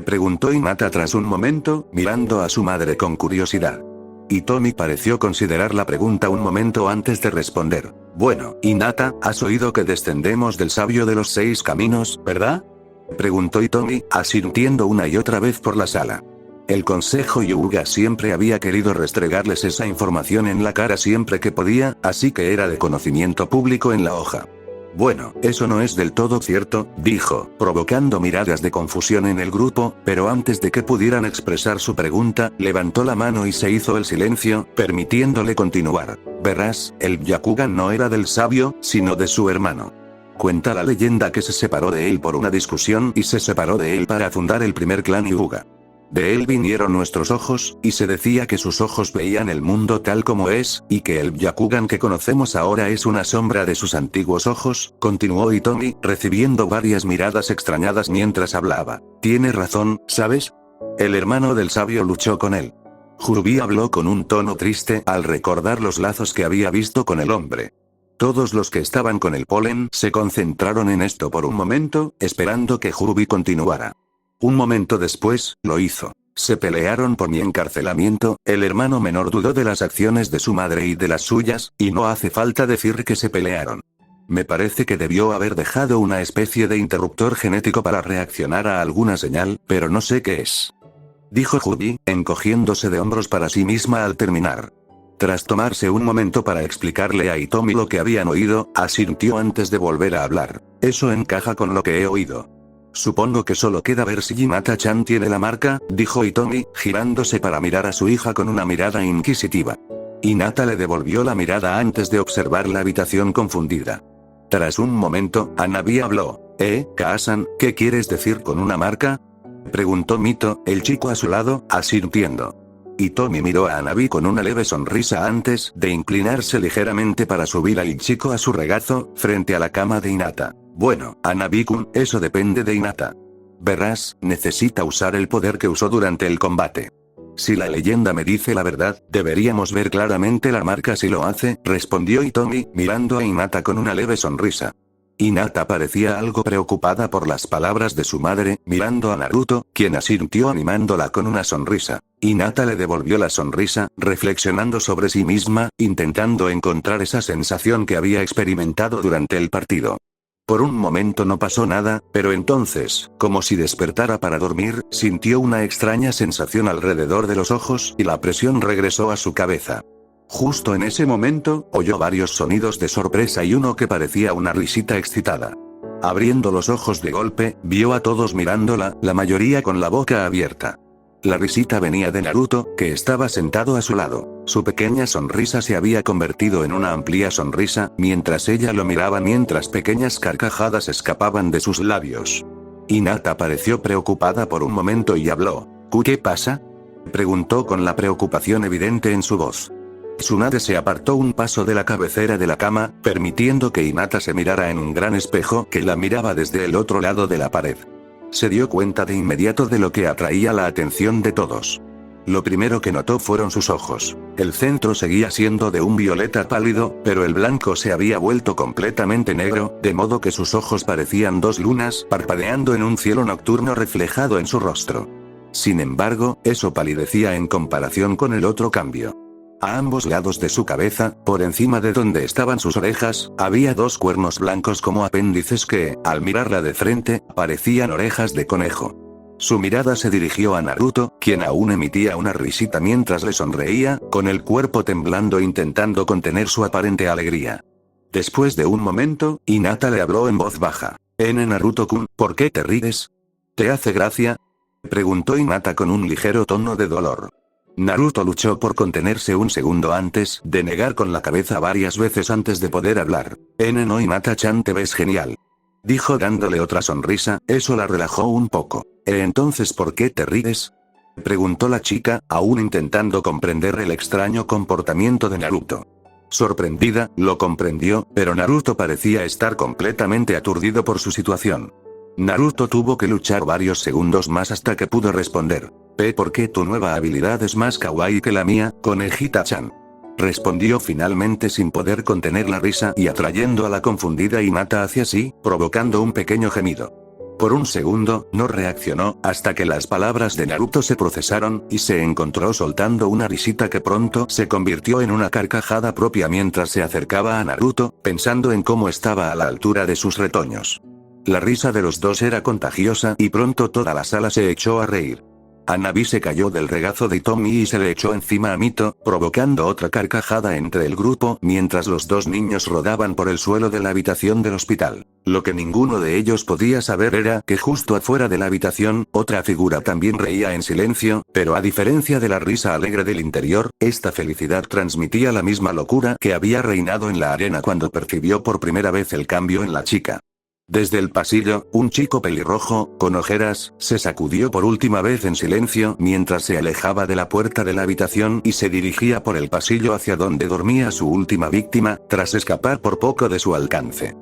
Preguntó Hinata tras un momento, mirando a su madre con curiosidad. Hitomi pareció considerar la pregunta un momento antes de responder. Bueno, Hinata, has oído que descendemos del sabio de los 6 caminos, ¿verdad? Preguntó Hitomi, asintiendo una y otra vez por la sala. El consejo Hyuga siempre había querido restregarles esa información en la cara siempre que podía, así que era de conocimiento público en la hoja. Bueno, eso no es del todo cierto, dijo, provocando miradas de confusión en el grupo, pero antes de que pudieran expresar su pregunta, levantó la mano y se hizo el silencio, permitiéndole continuar. Verás, el Byakugan no era del sabio, sino de su hermano. Cuenta la leyenda que se separó de él por una discusión y se separó de él para fundar el primer clan Hyuga. De él vinieron nuestros ojos, y se decía que sus ojos veían el mundo tal como es, y que el Byakugan que conocemos ahora es una sombra de sus antiguos ojos, continuó Hitomi, recibiendo varias miradas extrañadas mientras hablaba. Tiene razón, ¿sabes? el hermano del sabio luchó con él. Jurubi habló con un tono triste al recordar los lazos que había visto con el hombre. Todos los que estaban con el polen se concentraron en esto por un momento, esperando que Jurubi continuara. Un momento después, lo hizo. Se pelearon por mi encarcelamiento, el hermano menor dudó de las acciones de su madre y de las suyas, y no hace falta decir que se pelearon. Me parece que debió haber dejado una especie de interruptor genético para reaccionar a alguna señal, pero no sé qué es. Dijo Jurubi, encogiéndose de hombros para sí misma al terminar. Tras tomarse un momento para explicarle a Hitomi lo que habían oído, asintió antes de volver a hablar. Eso encaja con lo que he oído. Supongo que solo queda ver si Hinata-chan tiene la marca, dijo Hitomi, girándose para mirar a su hija con una mirada inquisitiva. Hinata le devolvió la mirada antes de observar la habitación confundida. Tras un momento, Hanabi habló. Kaa-san, ¿qué quieres decir con una marca? Preguntó Mito, el chico a su lado, asintiendo. Hitomi miró a Hanabi con una leve sonrisa antes de inclinarse ligeramente para subir al chico a su regazo, frente a la cama de Hinata. Bueno, Hanabi-kun, eso depende de Hinata. Verás, necesita usar el poder que usó durante el combate. Si la leyenda me dice la verdad, deberíamos ver claramente la marca si lo hace, respondió Hitomi, mirando a Hinata con una leve sonrisa. Hinata parecía algo preocupada por las palabras de su madre, mirando a Naruto, quien asintió animándola con una sonrisa. Hinata le devolvió la sonrisa, reflexionando sobre sí misma, intentando encontrar esa sensación que había experimentado durante el partido. Por un momento no pasó nada, pero entonces, como si despertara para dormir, sintió una extraña sensación alrededor de los ojos y la presión regresó a su cabeza. Justo en ese momento, oyó varios sonidos de sorpresa y uno que parecía una risita excitada. Abriendo los ojos de golpe, vio a todos mirándola, la mayoría con la boca abierta. La risita venía de Naruto, que estaba sentado a su lado. Su pequeña sonrisa se había convertido en una amplia sonrisa, mientras ella lo miraba mientras pequeñas carcajadas escapaban de sus labios. Hinata pareció preocupada por un momento y habló. ¿Qué pasa? Preguntó con la preocupación evidente en su voz. Tsunade se apartó un paso de la cabecera de la cama, permitiendo que Hinata se mirara en un gran espejo que la miraba desde el otro lado de la pared. Se dio cuenta de inmediato de lo que atraía la atención de todos. Lo primero que notó fueron sus ojos. El centro seguía siendo de un violeta pálido, pero el blanco se había vuelto completamente negro, de modo que sus ojos parecían dos lunas parpadeando en un cielo nocturno reflejado en su rostro. Sin embargo, eso palidecía en comparación con el otro cambio. A ambos lados de su cabeza, por encima de donde estaban sus orejas, había dos cuernos blancos como apéndices que, al mirarla de frente, parecían orejas de conejo. Su mirada se dirigió a Naruto, quien aún emitía una risita mientras le sonreía, con el cuerpo temblando intentando contener su aparente alegría. Después de un momento, Hinata le habló en voz baja. Naruto-kun, ¿por qué te ríes? ¿Te hace gracia? Preguntó Hinata con un ligero tono de dolor. Naruto luchó por contenerse un segundo antes de negar con la cabeza varias veces antes de poder hablar. No, Hinata-chan, te ves genial. Dijo dándole otra sonrisa, eso la relajó un poco. Entonces, ¿por qué te ríes? Preguntó la chica, aún intentando comprender el extraño comportamiento de Naruto. Sorprendida, lo comprendió, pero Naruto parecía estar completamente aturdido por su situación. Naruto tuvo que luchar varios segundos más hasta que pudo responder. ¿Por qué tu nueva habilidad es más kawaii que la mía, Conejita-chan? Respondió finalmente sin poder contener la risa y atrayendo a la confundida Hinata hacia sí, provocando un pequeño gemido. Por un segundo, no reaccionó, hasta que las palabras de Naruto se procesaron, y se encontró soltando una risita que pronto se convirtió en una carcajada propia mientras se acercaba a Naruto, pensando en cómo estaba a la altura de sus retoños. La risa de los dos era contagiosa y pronto toda la sala se echó a reír. Hanabi se cayó del regazo de Hitomi y se le echó encima a Mito, provocando otra carcajada entre el grupo, mientras los dos niños rodaban por el suelo de la habitación del hospital. Lo que ninguno de ellos podía saber era que justo afuera de la habitación, otra figura también reía en silencio, pero a diferencia de la risa alegre del interior, esta felicidad transmitía la misma locura que había reinado en la arena cuando percibió por primera vez el cambio en la chica. Desde el pasillo, un chico pelirrojo, con ojeras, se sacudió por última vez en silencio mientras se alejaba de la puerta de la habitación y se dirigía por el pasillo hacia donde dormía su última víctima, tras escapar por poco de su alcance.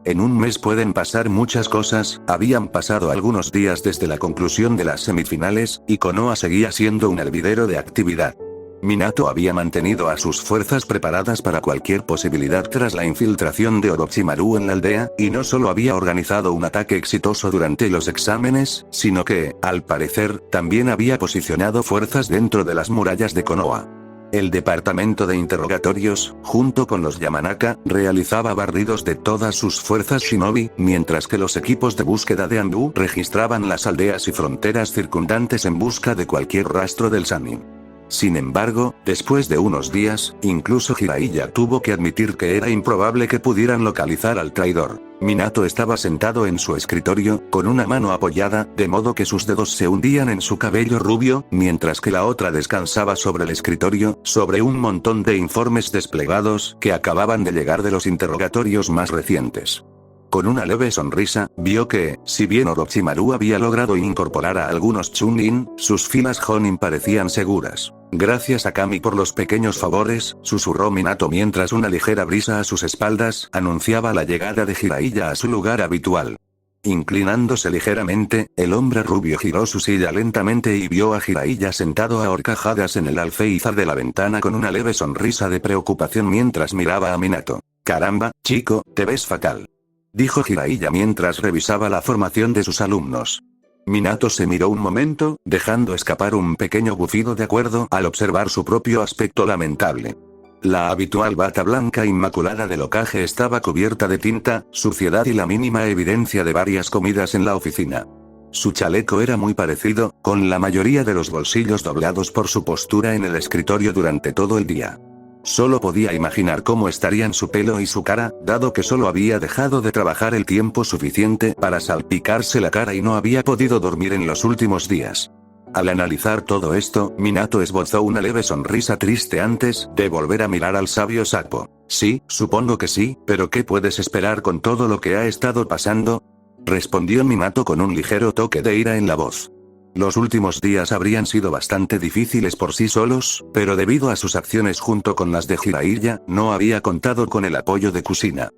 En un mes pueden pasar muchas cosas, habían pasado algunos días desde la conclusión de las semifinales, y Konoha seguía siendo un hervidero de actividad. Minato había mantenido a sus fuerzas preparadas para cualquier posibilidad tras la infiltración de Orochimaru en la aldea, y no solo había organizado un ataque exitoso durante los exámenes, sino que, al parecer, también había posicionado fuerzas dentro de las murallas de Konoha. El departamento de interrogatorios, junto con los Yamanaka, realizaba barridos de todas sus fuerzas shinobi, mientras que los equipos de búsqueda de Anbu registraban las aldeas y fronteras circundantes en busca de cualquier rastro del Sannin. Sin embargo, después de unos días, incluso Jiraiya tuvo que admitir que era improbable que pudieran localizar al traidor. Minato estaba sentado en su escritorio, con una mano apoyada, de modo que sus dedos se hundían en su cabello rubio, mientras que la otra descansaba sobre el escritorio, sobre un montón de informes desplegados, que acababan de llegar de los interrogatorios más recientes. Con una leve sonrisa, vio que, si bien Orochimaru había logrado incorporar a algunos Chunin, sus filas Jonin parecían seguras. Gracias a Kami por los pequeños favores, susurró Minato mientras una ligera brisa a sus espaldas anunciaba la llegada de Jiraiya a su lugar habitual. Inclinándose ligeramente, el hombre rubio giró su silla lentamente y vio a Jiraiya sentado a horcajadas en el alféizar de la ventana con una leve sonrisa de preocupación mientras miraba a Minato. «Caramba, chico, te ves fatal», dijo Jiraiya mientras revisaba la formación de sus alumnos. Minato se miró un momento, dejando escapar un pequeño bufido de acuerdo al observar su propio aspecto lamentable. La habitual bata blanca inmaculada del Hokage estaba cubierta de tinta, suciedad y la mínima evidencia de varias comidas en la oficina. Su chaleco era muy parecido, con la mayoría de los bolsillos doblados por su postura en el escritorio durante todo el día. Solo podía imaginar cómo estarían su pelo y su cara, dado que solo había dejado de trabajar el tiempo suficiente para salpicarse la cara y no había podido dormir en los últimos días. Al analizar todo esto, Minato esbozó una leve sonrisa triste antes de volver a mirar al sabio Sakpo. «Sí, supongo que sí, pero ¿qué puedes esperar con todo lo que ha estado pasando?», respondió Minato con un ligero toque de ira en la voz. Los últimos días habrían sido bastante difíciles por sí solos, pero debido a sus acciones junto con las de Jiraiya, no había contado con el apoyo de Kushina.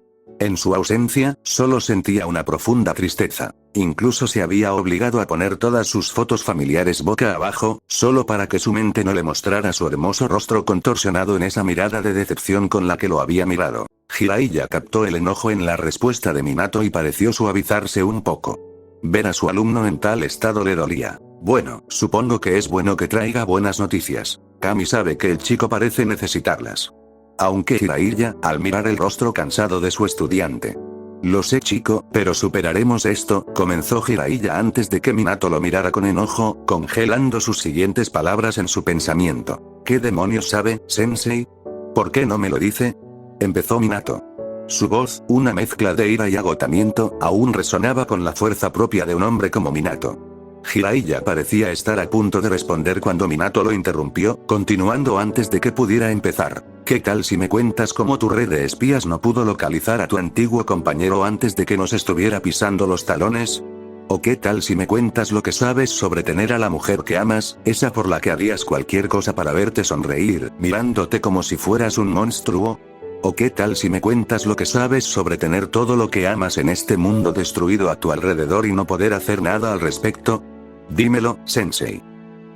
En su ausencia, solo sentía una profunda tristeza. Incluso se había obligado a poner todas sus fotos familiares boca abajo, solo para que su mente no le mostrara su hermoso rostro contorsionado en esa mirada de decepción con la que lo había mirado. Jiraiya captó el enojo en la respuesta de Minato y pareció suavizarse un poco. Ver a su alumno en tal estado le dolía. «Bueno, supongo que es bueno que traiga buenas noticias. Kami sabe que el chico parece necesitarlas». Aunque Jiraiya, al mirar el rostro cansado de su estudiante. «Lo sé, chico, pero superaremos esto», comenzó Jiraiya antes de que Minato lo mirara con enojo, congelando sus siguientes palabras en su pensamiento. «¿Qué demonios sabe, sensei? ¿Por qué no me lo dice?», empezó Minato. Su voz, una mezcla de ira y agotamiento, aún resonaba con la fuerza propia de un hombre como Minato. Jiraiya parecía estar a punto de responder cuando Minato lo interrumpió, continuando antes de que pudiera empezar. «¿Qué tal si me cuentas cómo tu red de espías no pudo localizar a tu antiguo compañero antes de que nos estuviera pisando los talones? ¿O qué tal si me cuentas lo que sabes sobre tener a la mujer que amas, esa por la que harías cualquier cosa para verte sonreír, mirándote como si fueras un monstruo? ¿O qué tal si me cuentas lo que sabes sobre tener todo lo que amas en este mundo destruido a tu alrededor y no poder hacer nada al respecto? Dímelo, sensei»,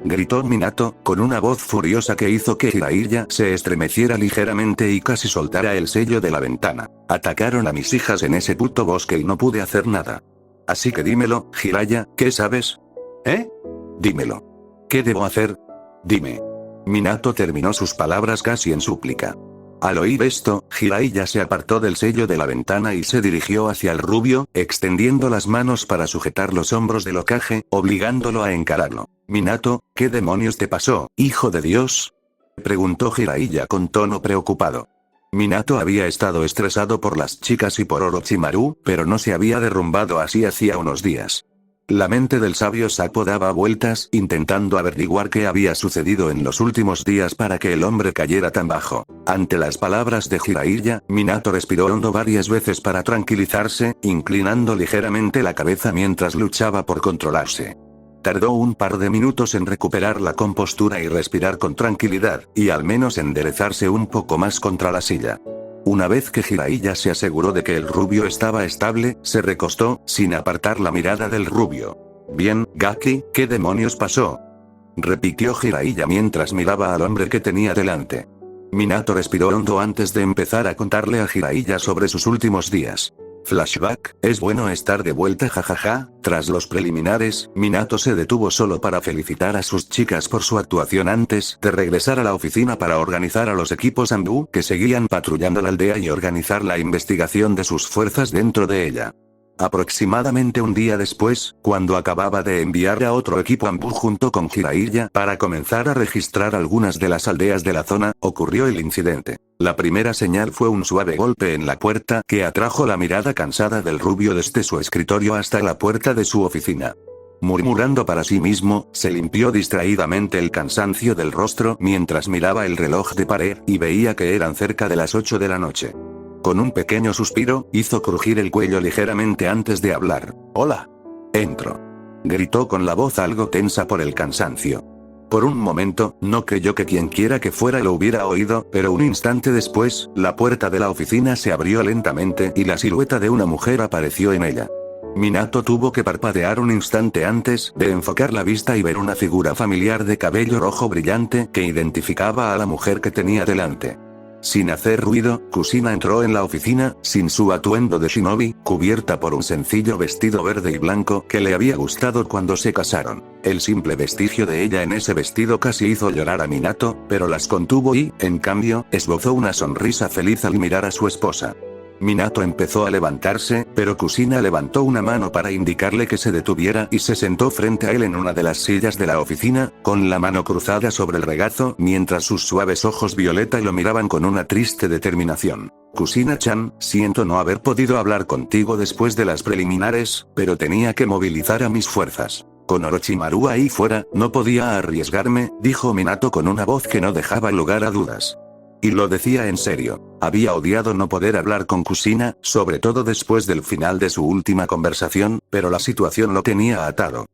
gritó Minato, con una voz furiosa que hizo que Jiraiya se estremeciera ligeramente y casi soltara el sello de la ventana. «Atacaron a mis hijas en ese puto bosque y no pude hacer nada. Así que dímelo, Jiraiya, ¿qué sabes? ¿Eh? Dímelo. ¿Qué debo hacer? Dime». Minato terminó sus palabras casi en súplica. Al oír esto, Jiraiya se apartó del sello de la ventana y se dirigió hacia el rubio, extendiendo las manos para sujetar los hombros del Hokage, obligándolo a encararlo. «Minato, ¿qué demonios te pasó, hijo de Dios?», preguntó Jiraiya con tono preocupado. Minato había estado estresado por las chicas y por Orochimaru, pero no se había derrumbado así hacía unos días. La mente del sabio Sakpo daba vueltas intentando averiguar qué había sucedido en los últimos días para que el hombre cayera tan bajo. Ante las palabras de Jiraiya, Minato respiró hondo varias veces para tranquilizarse, inclinando ligeramente la cabeza mientras luchaba por controlarse. Tardó un par de minutos en recuperar la compostura y respirar con tranquilidad, y al menos enderezarse un poco más contra la silla. Una vez que Jiraiya se aseguró de que el rubio estaba estable, se recostó, sin apartar la mirada del rubio. Bien, Gaki, ¿qué demonios pasó? Repitió Jiraiya mientras miraba al hombre que tenía delante. Minato respiró hondo antes de empezar a contarle a Jiraiya sobre sus últimos días. Flashback, es bueno estar de vuelta jajaja. Tras los preliminares, Minato se detuvo solo para felicitar a sus chicas por su actuación antes de regresar a la oficina para organizar a los equipos Ambu que seguían patrullando la aldea y organizar la investigación de sus fuerzas dentro de ella. Aproximadamente un día después, cuando acababa de enviar a otro equipo Ambu junto con Jiraiya para comenzar a registrar algunas de las aldeas de la zona, ocurrió el incidente. La primera señal fue un suave golpe en la puerta que atrajo la mirada cansada del rubio desde su escritorio hasta la puerta de su oficina. Murmurando para sí mismo, se limpió distraídamente el cansancio del rostro mientras miraba el reloj de pared y veía que eran cerca de las 8 de la noche. Con un pequeño suspiro, hizo crujir el cuello ligeramente antes de hablar. «Hola. Entro», gritó con la voz algo tensa por el cansancio. Por un momento, no creyó que quien quiera que fuera lo hubiera oído, pero un instante después, la puerta de la oficina se abrió lentamente y la silueta de una mujer apareció en ella. Minato tuvo que parpadear un instante antes de enfocar la vista y ver una figura familiar de cabello rojo brillante que identificaba a la mujer que tenía delante. Sin hacer ruido, Kusina entró en la oficina, sin su atuendo de shinobi, cubierta por un sencillo vestido verde y blanco que le había gustado cuando se casaron. El simple vestigio de ella en ese vestido casi hizo llorar a Minato, pero las contuvo y, en cambio, esbozó una sonrisa feliz al mirar a su esposa. Minato empezó a levantarse, pero Kusina levantó una mano para indicarle que se detuviera y se sentó frente a él en una de las sillas de la oficina, con la mano cruzada sobre el regazo, mientras sus suaves ojos violeta lo miraban con una triste determinación. Kusina-chan, siento no haber podido hablar contigo después de las preliminares, pero tenía que movilizar a mis fuerzas. Con Orochimaru ahí fuera, no podía arriesgarme, dijo Minato con una voz que no dejaba lugar a dudas. Y lo decía en serio. Había odiado no poder hablar con Kusina, sobre todo después del final de su última conversación, pero la situación lo tenía atado.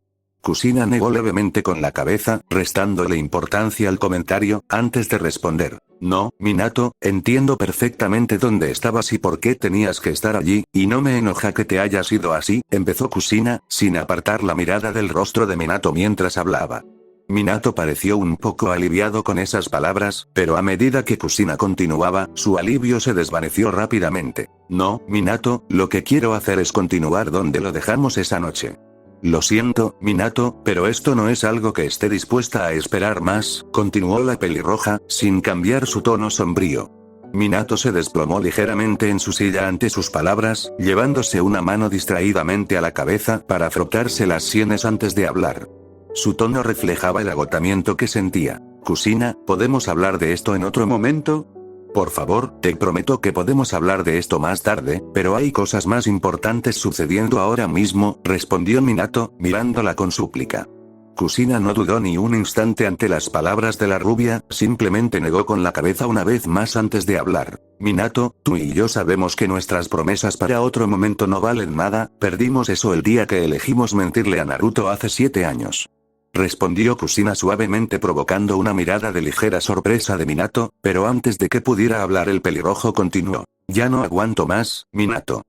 Kusina negó levemente con la cabeza, restándole importancia al comentario, antes de responder. No, Minato, entiendo perfectamente dónde estabas y por qué tenías que estar allí, y no me enoja que te hayas ido así, empezó Kusina, sin apartar la mirada del rostro de Minato mientras hablaba. Minato pareció un poco aliviado con esas palabras, pero a medida que Kusina continuaba, su alivio se desvaneció rápidamente. No, Minato, lo que quiero hacer es continuar donde lo dejamos esa noche. Lo siento, Minato, pero esto no es algo que esté dispuesta a esperar más, continuó la pelirroja, sin cambiar su tono sombrío. Minato se desplomó ligeramente en su silla ante sus palabras, llevándose una mano distraídamente a la cabeza para frotarse las sienes antes de hablar. Su tono reflejaba el agotamiento que sentía. Kusina, ¿podemos hablar de esto en otro momento? Por favor, te prometo que podemos hablar de esto más tarde, pero hay cosas más importantes sucediendo ahora mismo, respondió Minato, mirándola con súplica. Kusina no dudó ni un instante ante las palabras de la rubia, simplemente negó con la cabeza una vez más antes de hablar. Minato, tú y yo sabemos que nuestras promesas para otro momento no valen nada, perdimos eso el día que elegimos mentirle a Naruto hace 7 años. Respondió Kusina suavemente provocando una mirada de ligera sorpresa de Minato, pero antes de que pudiera hablar el pelirrojo continuó. Ya no aguanto más, Minato.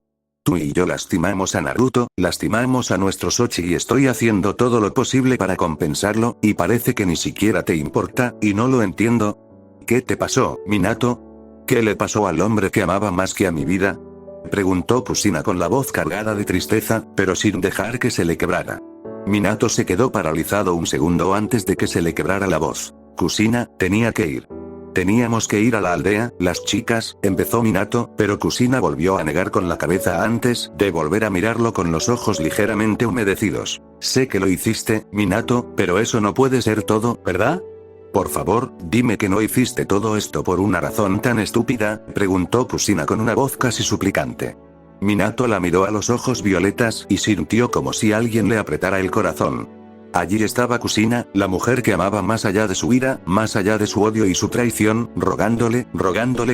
Tú y yo lastimamos a Naruto, lastimamos a nuestro Sochi y estoy haciendo todo lo posible para compensarlo, y parece que ni siquiera te importa, y no lo entiendo. ¿Qué te pasó, Minato? ¿Qué le pasó al hombre que amaba más que a mi vida? Preguntó Kusina con la voz cargada de tristeza, pero sin dejar que se le quebrara. Minato se quedó paralizado un segundo antes de que se le quebrara la voz. Kusina, tenía que ir. Teníamos que ir a la aldea, las chicas, empezó Minato, pero Kusina volvió a negar con la cabeza antes de volver a mirarlo con los ojos ligeramente humedecidos. Sé que lo hiciste, Minato, pero eso no puede ser todo, ¿verdad? Por favor, dime que no hiciste todo esto por una razón tan estúpida, preguntó Kusina con una voz casi suplicante. Minato la miró a los ojos violetas y sintió como si alguien le apretara el corazón. Allí estaba Kusina, la mujer que amaba más allá de su ira, más allá de su odio y su traición, rogándole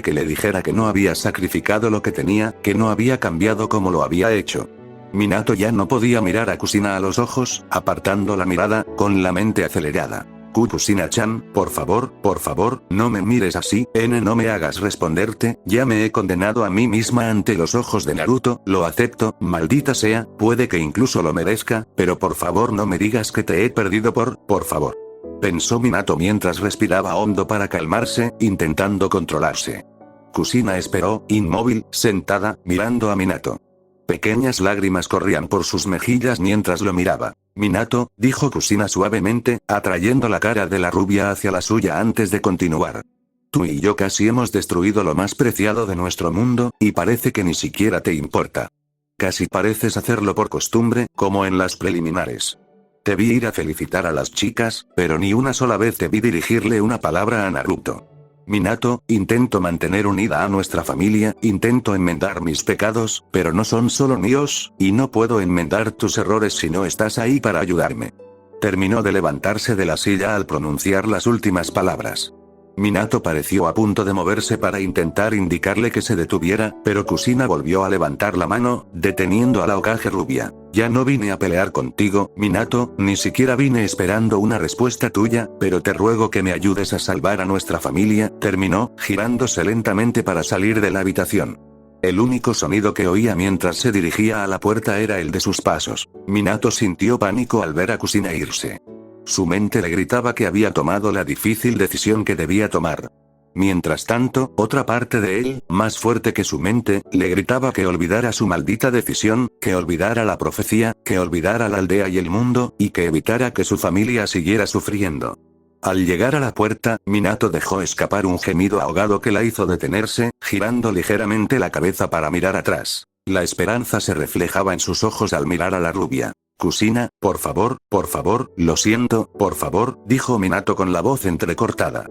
que le dijera que no había sacrificado lo que tenía, que no había cambiado como lo había hecho. Minato ya no podía mirar a Kusina a los ojos, apartando la mirada, con la mente acelerada. Kusina-chan, por favor, no me mires así, no me hagas responderte, ya me he condenado a mí misma ante los ojos de Naruto, lo acepto, maldita sea, puede que incluso lo merezca, pero por favor no me digas que te he perdido por favor. Pensó Minato mientras respiraba hondo para calmarse, intentando controlarse. Kusina esperó, inmóvil, sentada, mirando a Minato. Pequeñas lágrimas corrían por sus mejillas mientras lo miraba. Minato, dijo Kusina suavemente, atrayendo la cara de la rubia hacia la suya antes de continuar. Tú y yo casi hemos destruido lo más preciado de nuestro mundo, y parece que ni siquiera te importa. Casi pareces hacerlo por costumbre, como en las preliminares. Te vi ir a felicitar a las chicas, pero ni una sola vez te vi dirigirle una palabra a Naruto. Minato, intento mantener unida a nuestra familia, intento enmendar mis pecados, pero no son solo míos, y no puedo enmendar tus errores si no estás ahí para ayudarme. Terminó de levantarse de la silla al pronunciar las últimas palabras. Minato pareció a punto de moverse para intentar indicarle que se detuviera, pero Kusina volvió a levantar la mano, deteniendo a la Hokage rubia. Ya no vine a pelear contigo, Minato, ni siquiera vine esperando una respuesta tuya, pero te ruego que me ayudes a salvar a nuestra familia, terminó, girándose lentamente para salir de la habitación. El único sonido que oía mientras se dirigía a la puerta era el de sus pasos. Minato sintió pánico al ver a Kusina irse. Su mente le gritaba que había tomado la difícil decisión que debía tomar. Mientras tanto, otra parte de él, más fuerte que su mente, le gritaba que olvidara su maldita decisión, que olvidara la profecía, que olvidara la aldea y el mundo, y que evitara que su familia siguiera sufriendo. Al llegar a la puerta, Minato dejó escapar un gemido ahogado que la hizo detenerse, girando ligeramente la cabeza para mirar atrás. La esperanza se reflejaba en sus ojos al mirar a la rubia. Kusina, por favor, lo siento, por favor, dijo Minato con la voz entrecortada.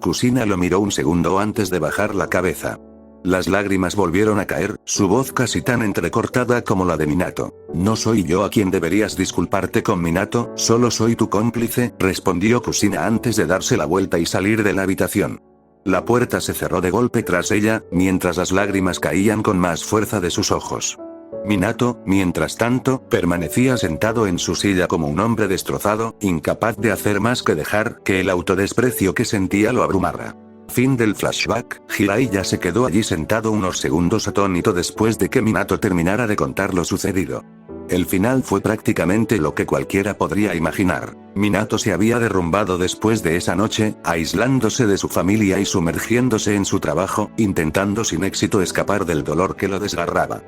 Kusina lo miró un segundo antes de bajar la cabeza. Las lágrimas volvieron a caer, su voz casi tan entrecortada como la de Minato. No soy yo a quien deberías disculparte con Minato, solo soy tu cómplice, respondió Kusina antes de darse la vuelta y salir de la habitación. La puerta se cerró de golpe tras ella, mientras las lágrimas caían con más fuerza de sus ojos. Minato, mientras tanto, permanecía sentado en su silla como un hombre destrozado, incapaz de hacer más que dejar que el autodesprecio que sentía lo abrumara. Fin del flashback. Jiraiya se quedó allí sentado unos segundos atónito después de que Minato terminara de contar lo sucedido. El final fue prácticamente lo que cualquiera podría imaginar. Minato se había derrumbado después de esa noche, aislándose de su familia y sumergiéndose en su trabajo, intentando sin éxito escapar del dolor que lo desgarraba.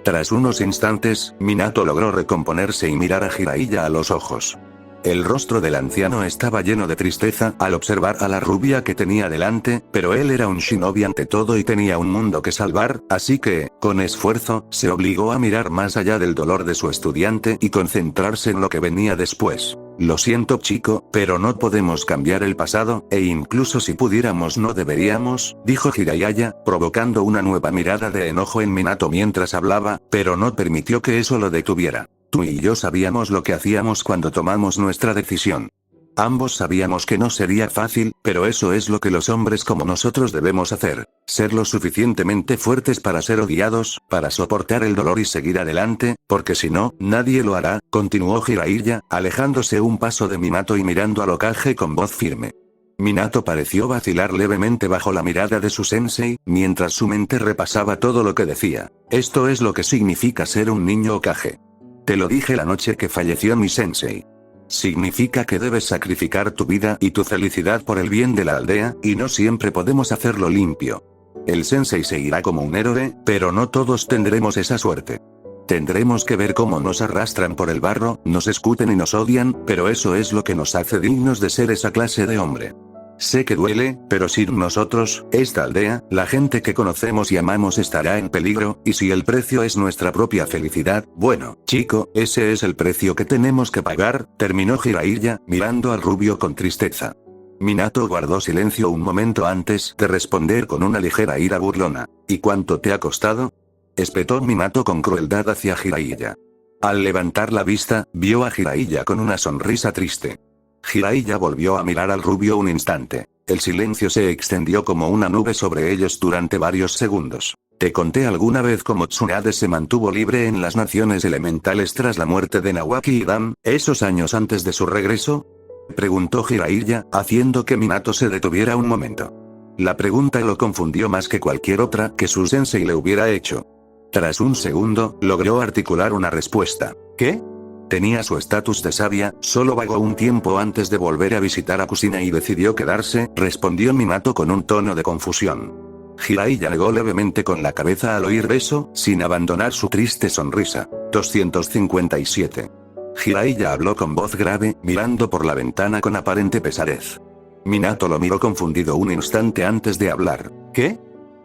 Tras unos instantes, Minato logró recomponerse y mirar a Jiraiya a los ojos. El rostro del anciano estaba lleno de tristeza al observar a la rubia que tenía delante, pero él era un shinobi ante todo y tenía un mundo que salvar, así que, con esfuerzo, se obligó a mirar más allá del dolor de su estudiante y concentrarse en lo que venía después. Lo siento chico, pero no podemos cambiar el pasado, e incluso si pudiéramos no deberíamos, dijo Jiraiya, provocando una nueva mirada de enojo en Minato mientras hablaba, pero no permitió que eso lo detuviera. Tú y yo sabíamos lo que hacíamos cuando tomamos nuestra decisión. Ambos sabíamos que no sería fácil, pero eso es lo que los hombres como nosotros debemos hacer. Ser lo suficientemente fuertes para ser odiados, para soportar el dolor y seguir adelante, porque si no, nadie lo hará, continuó Jiraiya, alejándose un paso de Minato y mirando al Hokage con voz firme. Minato pareció vacilar levemente bajo la mirada de su sensei, mientras su mente repasaba todo lo que decía. Esto es lo que significa ser un niño Hokage. Te lo dije la noche que falleció mi sensei. Significa que debes sacrificar tu vida y tu felicidad por el bien de la aldea, y no siempre podemos hacerlo limpio. El sensei seguirá como un héroe, pero no todos tendremos esa suerte. Tendremos que ver cómo nos arrastran por el barro, nos escupen y nos odian, pero eso es lo que nos hace dignos de ser esa clase de hombre. Sé que duele, pero sin nosotros, esta aldea, la gente que conocemos y amamos estará en peligro, y si el precio es nuestra propia felicidad, bueno, chico, ese es el precio que tenemos que pagar, terminó Jiraiya, mirando al rubio con tristeza. Minato guardó silencio un momento antes de responder con una ligera ira burlona. ¿Y cuánto te ha costado? Espetó Minato con crueldad hacia Jiraiya. Al levantar la vista, vio a Jiraiya con una sonrisa triste. Jiraiya volvió a mirar al rubio un instante. El silencio se extendió como una nube sobre ellos durante varios segundos. ¿Te conté alguna vez cómo Tsunade se mantuvo libre en las naciones elementales tras la muerte de Nawaki y Dan, esos años antes de su regreso? Preguntó Jiraiya, haciendo que Minato se detuviera un momento. La pregunta lo confundió más que cualquier otra que su sensei le hubiera hecho. Tras un segundo, logró articular una respuesta. ¿Qué? Tenía su estatus de sabia, solo vagó un tiempo antes de volver a visitar a Kushina y decidió quedarse, respondió Minato con un tono de confusión. Jiraiya negó levemente con la cabeza al oír eso, sin abandonar su triste sonrisa. 257. Jiraiya habló con voz grave, mirando por la ventana con aparente pesadez. Minato lo miró confundido un instante antes de hablar. ¿Qué?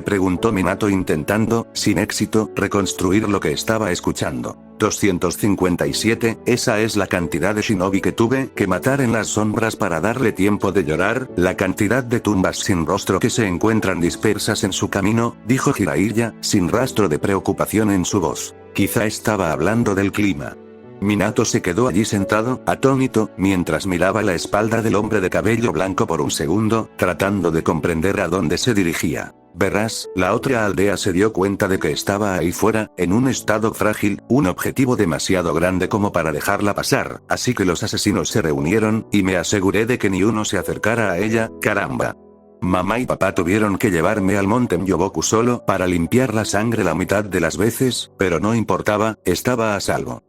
Preguntó Minato intentando, sin éxito, reconstruir lo que estaba escuchando. 257, esa es la cantidad de shinobi que tuve que matar en las sombras para darle tiempo de llorar, la cantidad de tumbas sin rostro que se encuentran dispersas en su camino, dijo Jiraiya, sin rastro de preocupación en su voz. Quizá estaba hablando del clima. Minato se quedó allí sentado, atónito, mientras miraba la espalda del hombre de cabello blanco por un segundo, tratando de comprender a dónde se dirigía. Verás, la otra aldea se dio cuenta de que estaba ahí fuera, en un estado frágil, un objetivo demasiado grande como para dejarla pasar, así que los asesinos se reunieron, y me aseguré de que ni uno se acercara a ella, caramba. Mamá y papá tuvieron que llevarme al monte Myoboku solo para limpiar la sangre la mitad de las veces, pero no importaba, estaba a salvo.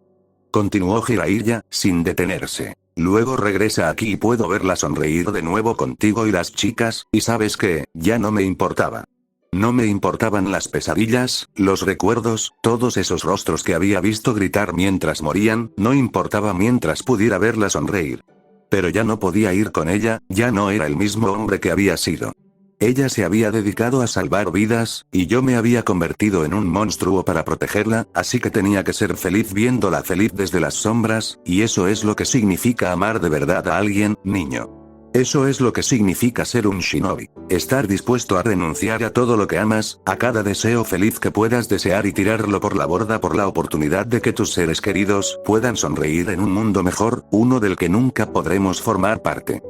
Continuó Jiraiya, sin detenerse. Luego regresa aquí y puedo verla sonreír de nuevo contigo y las chicas, y sabes que, ya no me importaba. No me importaban las pesadillas, los recuerdos, todos esos rostros que había visto gritar mientras morían, no importaba mientras pudiera verla sonreír. Pero ya no podía ir con ella, ya no era el mismo hombre que había sido. Ella se había dedicado a salvar vidas, y yo me había convertido en un monstruo para protegerla, así que tenía que ser feliz viéndola feliz desde las sombras, y eso es lo que significa amar de verdad a alguien, niño. Eso es lo que significa ser un shinobi. Estar dispuesto a renunciar a todo lo que amas, a cada deseo feliz que puedas desear y tirarlo por la borda por la oportunidad de que tus seres queridos puedan sonreír en un mundo mejor, uno del que nunca podremos formar parte.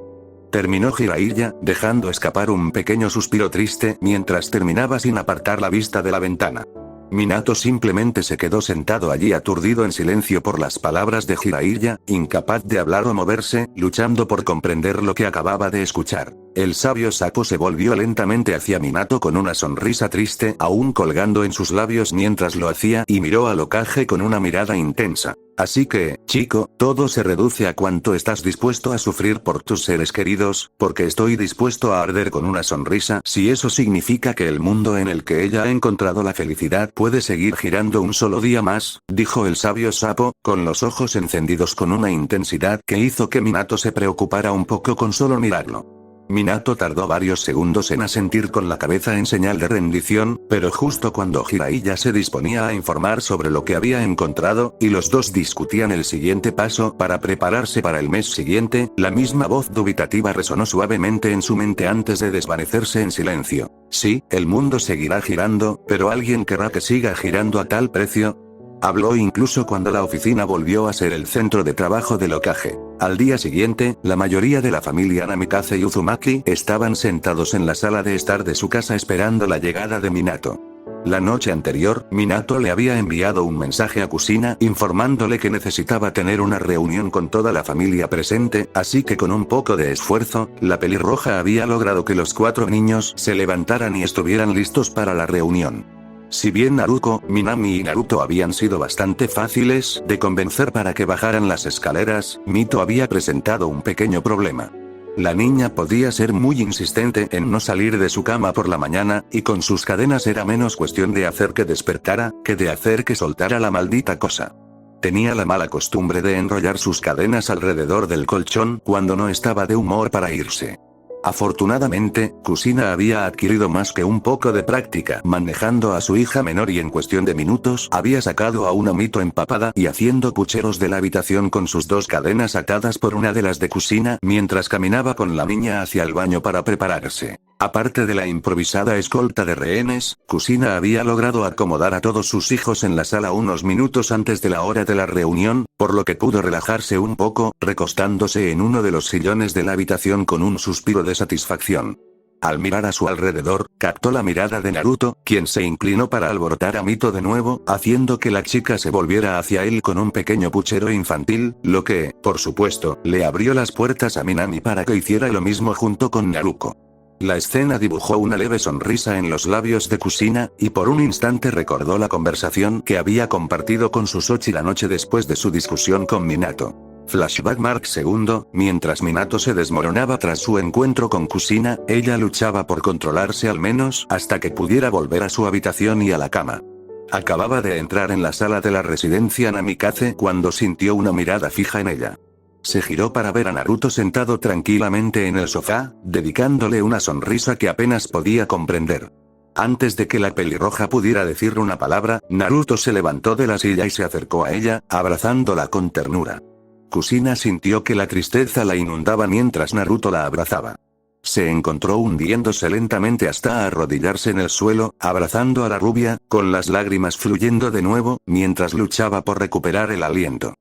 Terminó Jiraiya, dejando escapar un pequeño suspiro triste mientras terminaba sin apartar la vista de la ventana. Minato simplemente se quedó sentado allí aturdido en silencio por las palabras de Jiraiya, incapaz de hablar o moverse, luchando por comprender lo que acababa de escuchar. El sabio sapo se volvió lentamente hacia Minato con una sonrisa triste aún colgando en sus labios mientras lo hacía y miró al Hokage con una mirada intensa. Así que, chico, todo se reduce a cuánto estás dispuesto a sufrir por tus seres queridos, porque estoy dispuesto a arder con una sonrisa si eso significa que el mundo en el que ella ha encontrado la felicidad puede seguir girando un solo día más, dijo el sabio sapo, con los ojos encendidos con una intensidad que hizo que Minato se preocupara un poco con solo mirarlo. Minato tardó varios segundos en asentir con la cabeza en señal de rendición, pero justo cuando Jiraiya se disponía a informar sobre lo que había encontrado, y los dos discutían el siguiente paso para prepararse para el mes siguiente, la misma voz dubitativa resonó suavemente en su mente antes de desvanecerse en silencio. Sí, el mundo seguirá girando, pero ¿alguien querrá que siga girando a tal precio? Habló incluso cuando la oficina volvió a ser el centro de trabajo del Hokage. Al día siguiente, la mayoría de la familia Namikaze y Uzumaki estaban sentados en la sala de estar de su casa esperando la llegada de Minato. La noche anterior, Minato le había enviado un mensaje a Kushina informándole que necesitaba tener una reunión con toda la familia presente, así que con un poco de esfuerzo, la pelirroja había logrado que los 4 niños se levantaran y estuvieran listos para la reunión. Si bien Naruto, Minami y Naruto habían sido bastante fáciles de convencer para que bajaran las escaleras, Mito había presentado un pequeño problema. La niña podía ser muy insistente en no salir de su cama por la mañana, y con sus cadenas era menos cuestión de hacer que despertara, que de hacer que soltara la maldita cosa. Tenía la mala costumbre de enrollar sus cadenas alrededor del colchón cuando no estaba de humor para irse. Afortunadamente, Kushina había adquirido más que un poco de práctica manejando a su hija menor y en cuestión de minutos había sacado a una Mito empapada y haciendo pucheros de la habitación con sus 2 cadenas atadas por una de las de Kushina mientras caminaba con la niña hacia el baño para prepararse. Aparte de la improvisada escolta de rehenes, Kushina había logrado acomodar a todos sus hijos en la sala unos minutos antes de la hora de la reunión, por lo que pudo relajarse un poco, recostándose en uno de los sillones de la habitación con un suspiro de satisfacción. Al mirar a su alrededor, captó la mirada de Naruto, quien se inclinó para alborotar a Mito de nuevo, haciendo que la chica se volviera hacia él con un pequeño puchero infantil, lo que, por supuesto, le abrió las puertas a Minami para que hiciera lo mismo junto con Naruto. La escena dibujó una leve sonrisa en los labios de Kushina, y por un instante recordó la conversación que había compartido con Susochi la noche después de su discusión con Minato. Flashback Mark II, mientras Minato se desmoronaba tras su encuentro con Kushina, ella luchaba por controlarse al menos hasta que pudiera volver a su habitación y a la cama. Acababa de entrar en la sala de la residencia Namikaze cuando sintió una mirada fija en ella. Se giró para ver a Naruto sentado tranquilamente en el sofá, dedicándole una sonrisa que apenas podía comprender. Antes de que la pelirroja pudiera decir una palabra, Naruto se levantó de la silla y se acercó a ella, abrazándola con ternura. Kushina sintió que la tristeza la inundaba mientras Naruto la abrazaba. Se encontró hundiéndose lentamente hasta arrodillarse en el suelo, abrazando a la rubia, con las lágrimas fluyendo de nuevo, mientras luchaba por recuperar el aliento.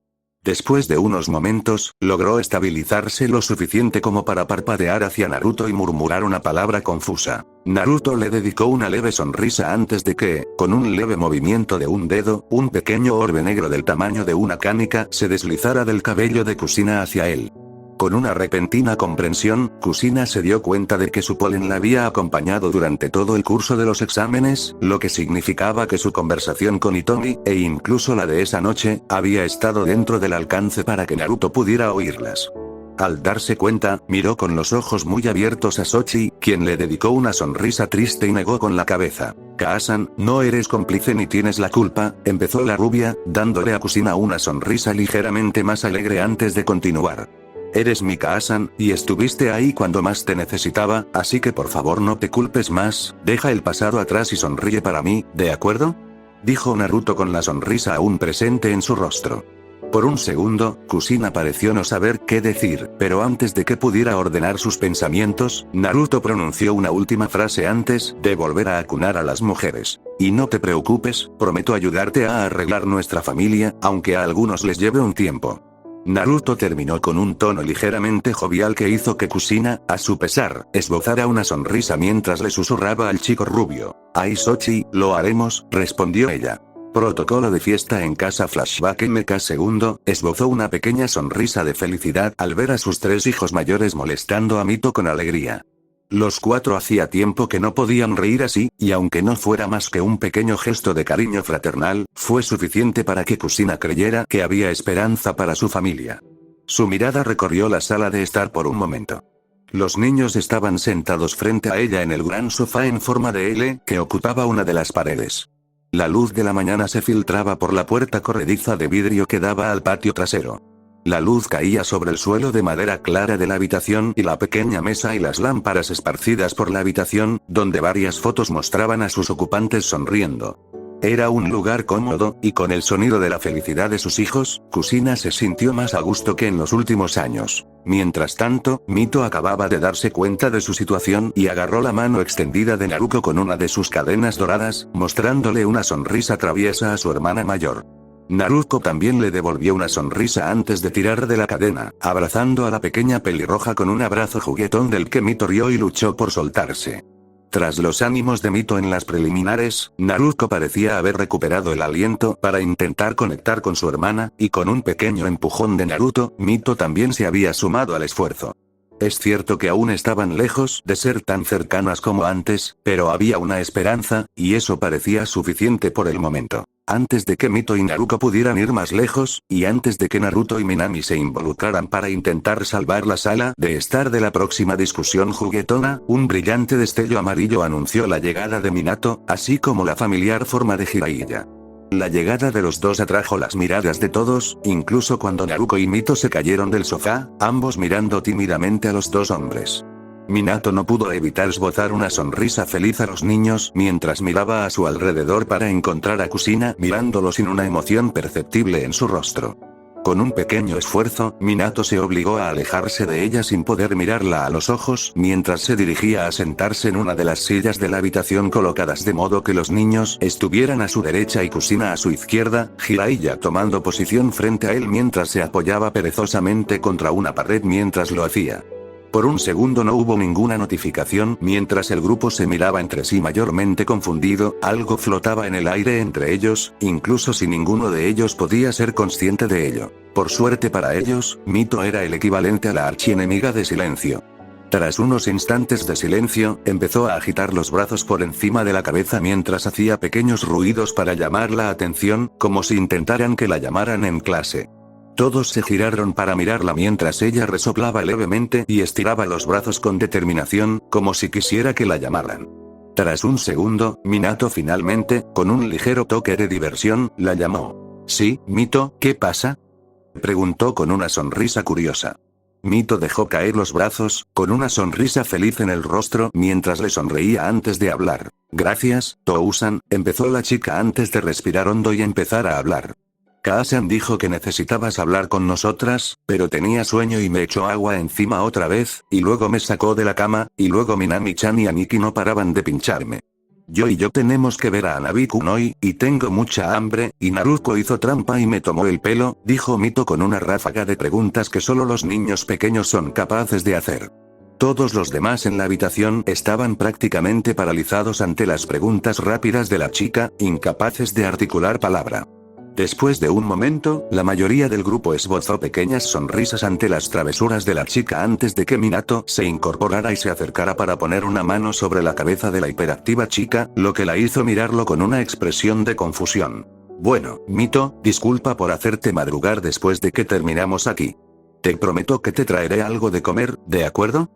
Después de unos momentos, logró estabilizarse lo suficiente como para parpadear hacia Naruto y murmurar una palabra confusa. Naruto le dedicó una leve sonrisa antes de que, con un leve movimiento de un dedo, un pequeño orbe negro del tamaño de una canica se deslizara del cabello de Kushina hacia él. Con una repentina comprensión, Kushina se dio cuenta de que su polen la había acompañado durante todo el curso de los exámenes, lo que significaba que su conversación con Hitomi, e incluso la de esa noche, había estado dentro del alcance para que Naruto pudiera oírlas. Al darse cuenta, miró con los ojos muy abiertos a Sochi, quien le dedicó una sonrisa triste y negó con la cabeza. Kaasan, no eres cómplice ni tienes la culpa, empezó la rubia, dándole a Kushina una sonrisa ligeramente más alegre antes de continuar. Eres mi Kaasan, y estuviste ahí cuando más te necesitaba, así que por favor no te culpes más, deja el pasado atrás y sonríe para mí, ¿de acuerdo? Dijo Naruto con la sonrisa aún presente en su rostro. Por un segundo, Kushina pareció no saber qué decir, pero antes de que pudiera ordenar sus pensamientos, Naruto pronunció una última frase antes de volver a acunar a las mujeres. Y no te preocupes, prometo ayudarte a arreglar nuestra familia, aunque a algunos les lleve un tiempo. Naruto terminó con un tono ligeramente jovial que hizo que Kushina, a su pesar, esbozara una sonrisa mientras le susurraba al chico rubio. Ai Sochi, lo haremos, respondió ella. Protocolo de fiesta en casa Flashback MK2, esbozó una pequeña sonrisa de felicidad al ver a sus tres hijos mayores molestando a Mito con alegría. Los cuatro hacía tiempo que no podían reír así, y aunque no fuera más que un pequeño gesto de cariño fraternal, fue suficiente para que Kushina creyera que había esperanza para su familia. Su mirada recorrió la sala de estar por un momento. Los niños estaban sentados frente a ella en el gran sofá en forma de L que ocupaba una de las paredes. La luz de la mañana se filtraba por la puerta corrediza de vidrio que daba al patio trasero. La luz caía sobre el suelo de madera clara de la habitación y la pequeña mesa y las lámparas esparcidas por la habitación, donde varias fotos mostraban a sus ocupantes sonriendo. Era un lugar cómodo, y con el sonido de la felicidad de sus hijos, Kushina se sintió más a gusto que en los últimos años. Mientras tanto, Mito acababa de darse cuenta de su situación y agarró la mano extendida de Naruto con una de sus cadenas doradas, mostrándole una sonrisa traviesa a su hermana mayor. Naruto también le devolvió una sonrisa antes de tirar de la cadena, abrazando a la pequeña pelirroja con un abrazo juguetón del que Mito rió y luchó por soltarse. Tras los ánimos de Mito en las preliminares, Naruto parecía haber recuperado el aliento para intentar conectar con su hermana, y con un pequeño empujón de Naruto, Mito también se había sumado al esfuerzo. Es cierto que aún estaban lejos de ser tan cercanas como antes, pero había una esperanza, y eso parecía suficiente por el momento. Antes de que Mito y Naruto pudieran ir más lejos, y antes de que Naruto y Minami se involucraran para intentar salvar la sala de estar de la próxima discusión juguetona, un brillante destello amarillo anunció la llegada de Minato, así como la familiar forma de Jiraiya. La llegada de los dos atrajo las miradas de todos, incluso cuando Naruto y Mito se cayeron del sofá, ambos mirando tímidamente a los dos hombres. Minato no pudo evitar esbozar una sonrisa feliz a los niños mientras miraba a su alrededor para encontrar a Kushina mirándolo sin una emoción perceptible en su rostro. Con un pequeño esfuerzo, Minato se obligó a alejarse de ella sin poder mirarla a los ojos mientras se dirigía a sentarse en una de las sillas de la habitación colocadas de modo que los niños estuvieran a su derecha y Kushina a su izquierda, Jiraiya tomando posición frente a él mientras se apoyaba perezosamente contra una pared mientras lo hacía. Por un segundo no hubo ninguna notificación mientras el grupo se miraba entre sí mayormente confundido, algo flotaba en el aire entre ellos, incluso si ninguno de ellos podía ser consciente de ello. Por suerte para ellos, Mito era el equivalente a la archienemiga de Silencio. Tras unos instantes de silencio, empezó a agitar los brazos por encima de la cabeza mientras hacía pequeños ruidos para llamar la atención, como si intentaran que la llamaran en clase. Todos se giraron para mirarla mientras ella resoplaba levemente y estiraba los brazos con determinación, como si quisiera que la llamaran. Tras un segundo, Minato finalmente, con un ligero toque de diversión, la llamó. «Sí, Mito, ¿qué pasa?», preguntó con una sonrisa curiosa. Mito dejó caer los brazos, con una sonrisa feliz en el rostro mientras le sonreía antes de hablar. «Gracias, Tou-san», empezó la chica antes de respirar hondo y empezar a hablar. «Kaasan dijo que necesitabas hablar con nosotras, pero tenía sueño y me echó agua encima otra vez, y luego me sacó de la cama, y luego Minami-chan y Aniki no paraban de pincharme. Yo tenemos que ver a Hanabi-kun hoy, y tengo mucha hambre, y Naruto hizo trampa y me tomó el pelo», dijo Mito con una ráfaga de preguntas que solo los niños pequeños son capaces de hacer. Todos los demás en la habitación estaban prácticamente paralizados ante las preguntas rápidas de la chica, incapaces de articular palabra. Después de un momento, la mayoría del grupo esbozó pequeñas sonrisas ante las travesuras de la chica antes de que Minato se incorporara y se acercara para poner una mano sobre la cabeza de la hiperactiva chica, lo que la hizo mirarlo con una expresión de confusión. «Bueno, Mito, disculpa por hacerte madrugar después de que terminamos aquí. Te prometo que te traeré algo de comer, ¿de acuerdo?»,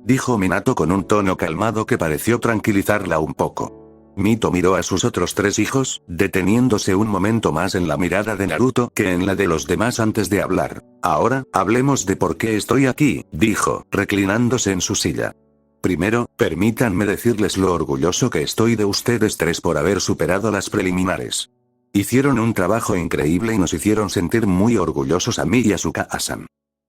dijo Minato con un tono calmado que pareció tranquilizarla un poco. Mito miró a sus otros tres hijos, deteniéndose un momento más en la mirada de Naruto que en la de los demás antes de hablar. «Ahora, hablemos de por qué estoy aquí», dijo, reclinándose en su silla. «Primero, permítanme decirles lo orgulloso que estoy de ustedes tres por haber superado las preliminares. Hicieron un trabajo increíble y nos hicieron sentir muy orgullosos a mí y a Tsukasa-san».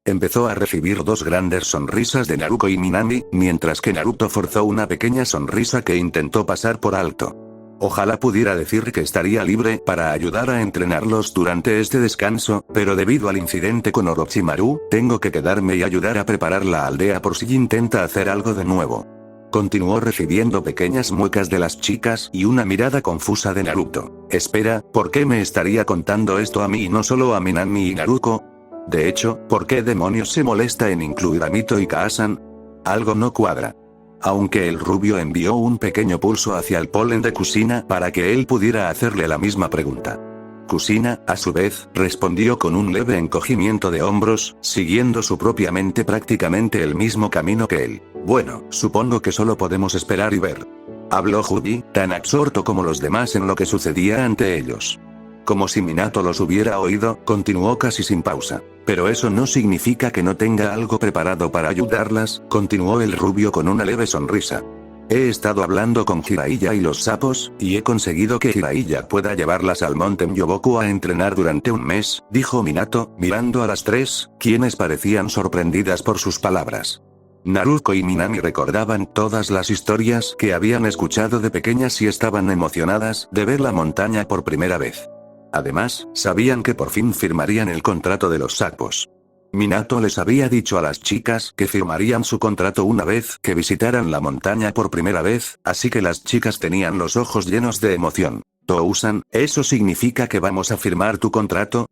Empezó a recibir dos grandes sonrisas de Naruto y Minami, mientras que Naruto forzó una pequeña sonrisa que intentó pasar por alto. Ojalá pudiera decir que estaría libre para ayudar a entrenarlos durante este descanso, pero debido al incidente con Orochimaru, tengo que quedarme y ayudar a preparar la aldea por si intenta hacer algo de nuevo. Continuó recibiendo pequeñas muecas de las chicas y una mirada confusa de Naruto. «Espera, ¿por qué me estaría contando esto a mí y no solo a Minami y Naruto? De hecho, ¿por qué demonios se molesta en incluir a Mito y Kaasan? Algo no cuadra». Aunque el rubio envió un pequeño pulso hacia el polen de Kusina para que él pudiera hacerle la misma pregunta. Kusina, a su vez, respondió con un leve encogimiento de hombros, siguiendo su propia mente prácticamente el mismo camino que él. «Bueno, supongo que solo podemos esperar y ver», habló Yuji, tan absorto como los demás en lo que sucedía ante ellos. Como si Minato los hubiera oído, continuó casi sin pausa. «Pero eso no significa que no tenga algo preparado para ayudarlas», continuó el rubio con una leve sonrisa. «He estado hablando con Jiraiya y los sapos, y he conseguido que Jiraiya pueda llevarlas al monte Myoboku a entrenar durante un mes», dijo Minato, mirando a las tres, quienes parecían sorprendidas por sus palabras. Naruto y Minami recordaban todas las historias que habían escuchado de pequeñas y estaban emocionadas de ver la montaña por primera vez. Además, sabían que por fin firmarían el contrato de los sapos. Minato les había dicho a las chicas que firmarían su contrato una vez que visitaran la montaña por primera vez, así que las chicas tenían los ojos llenos de emoción. «Tou-san, ¿eso significa que vamos a firmar tu contrato?»,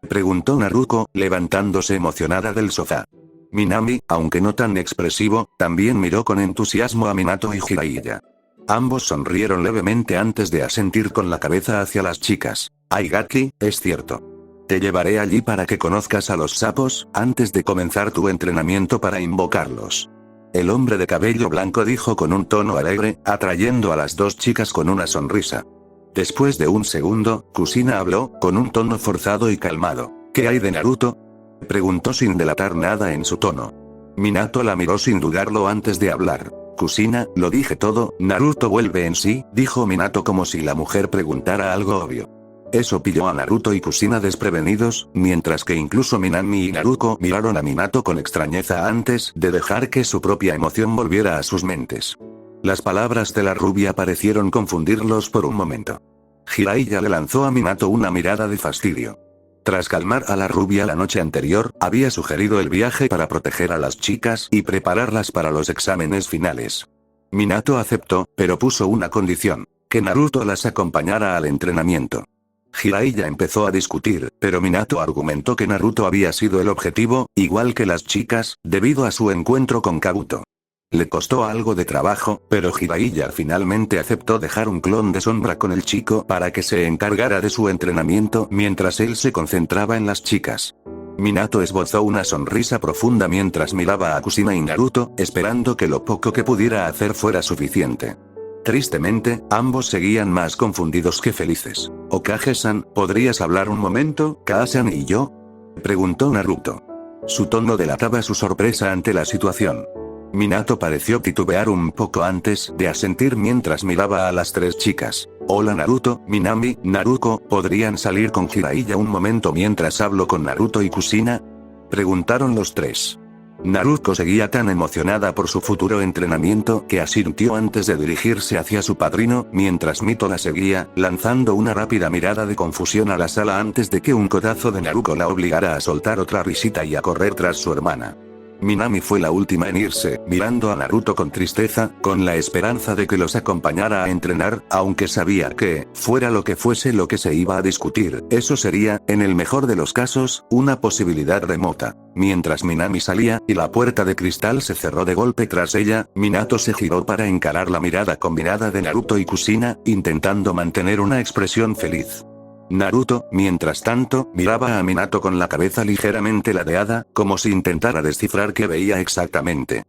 preguntó Naruto, levantándose emocionada del sofá. Minami, aunque no tan expresivo, también miró con entusiasmo a Minato y Jiraiya. Ambos sonrieron levemente antes de asentir con la cabeza hacia las chicas. «Aigaki, es cierto. Te llevaré allí para que conozcas a los sapos, antes de comenzar tu entrenamiento para invocarlos», el hombre de cabello blanco dijo con un tono alegre, atrayendo a las dos chicas con una sonrisa. Después de un segundo, Kusina habló, con un tono forzado y calmado. «¿Qué hay de Naruto?», preguntó sin delatar nada en su tono. Minato la miró sin dudarlo antes de hablar. «Kusina, lo dije todo, Naruto vuelve en sí», dijo Minato como si la mujer preguntara algo obvio. Eso pilló a Naruto y Kusina desprevenidos, mientras que incluso Minami y Naruto miraron a Minato con extrañeza antes de dejar que su propia emoción volviera a sus mentes. Las palabras de la rubia parecieron confundirlos por un momento. Jiraiya le lanzó a Minato una mirada de fastidio. Tras calmar a la rubia la noche anterior, había sugerido el viaje para proteger a las chicas y prepararlas para los exámenes finales. Minato aceptó, pero puso una condición: que Naruto las acompañara al entrenamiento. Jiraiya empezó a discutir, pero Minato argumentó que Naruto había sido el objetivo, igual que las chicas, debido a su encuentro con Kabuto. Le costó algo de trabajo, pero Jiraiya finalmente aceptó dejar un clon de sombra con el chico para que se encargara de su entrenamiento mientras él se concentraba en las chicas. Minato esbozó una sonrisa profunda mientras miraba a Kushina y Naruto, esperando que lo poco que pudiera hacer fuera suficiente. Tristemente, ambos seguían más confundidos que felices. «Okage-san, ¿podrías hablar un momento, Kaasan y yo?», preguntó Naruto. Su tono delataba su sorpresa ante la situación. Minato pareció titubear un poco antes de asentir mientras miraba a las tres chicas. «Hola Naruto, Minami, Naruko, ¿podrían salir con Jiraiya un momento mientras hablo con Naruto y Kushina?», preguntaron los tres. Naruto seguía tan emocionada por su futuro entrenamiento que asintió antes de dirigirse hacia su padrino, mientras Mito la seguía, lanzando una rápida mirada de confusión a la sala antes de que un codazo de Naruto la obligara a soltar otra risita y a correr tras su hermana. Minami fue la última en irse, mirando a Naruto con tristeza, con la esperanza de que los acompañara a entrenar, aunque sabía que, fuera lo que fuese lo que se iba a discutir, eso sería, en el mejor de los casos, una posibilidad remota. Mientras Minami salía, y la puerta de cristal se cerró de golpe tras ella, Minato se giró para encarar la mirada combinada de Naruto y Kushina, intentando mantener una expresión feliz. Naruto, mientras tanto, miraba a Minato con la cabeza ligeramente ladeada, como si intentara descifrar qué veía exactamente.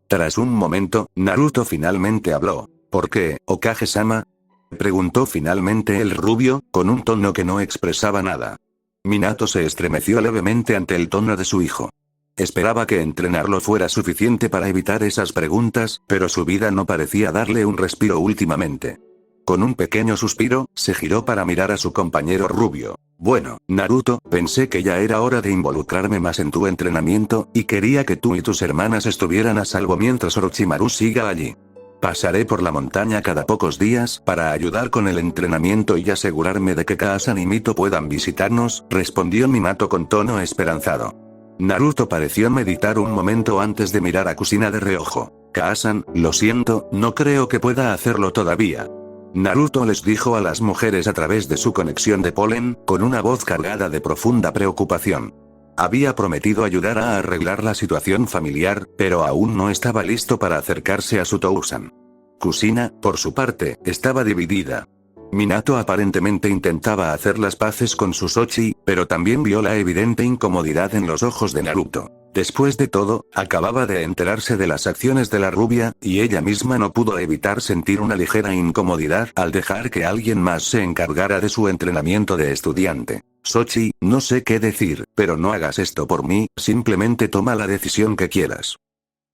Tras un momento, Naruto finalmente habló. «¿Por qué, Okage-sama?», preguntó finalmente el rubio, con un tono que no expresaba nada. Minato se estremeció levemente ante el tono de su hijo. Esperaba que entrenarlo fuera suficiente para evitar esas preguntas, pero su vida no parecía darle un respiro últimamente. Con un pequeño suspiro, se giró para mirar a su compañero rubio. «Bueno, Naruto, pensé que ya era hora de involucrarme más en tu entrenamiento, y quería que tú y tus hermanas estuvieran a salvo mientras Orochimaru siga allí. Pasaré por la montaña cada pocos días para ayudar con el entrenamiento y asegurarme de que Kaasan y Mito puedan visitarnos», respondió Minato con tono esperanzado. Naruto pareció meditar un momento antes de mirar a Kushina de reojo. «Kaasan, lo siento, no creo que pueda hacerlo todavía». Naruto les dijo a las mujeres a través de su conexión de polen, con una voz cargada de profunda preocupación. Había prometido ayudar a arreglar la situación familiar, pero aún no estaba listo para acercarse a su Tousan. Kushina, por su parte, estaba dividida. Minato aparentemente intentaba hacer las paces con su Sochi, pero también vio la evidente incomodidad en los ojos de Naruto. Después de todo, acababa de enterarse de las acciones de la rubia, y ella misma no pudo evitar sentir una ligera incomodidad al dejar que alguien más se encargara de su entrenamiento de estudiante. «Sochi, no sé qué decir, pero no hagas esto por mí, simplemente toma la decisión que quieras»,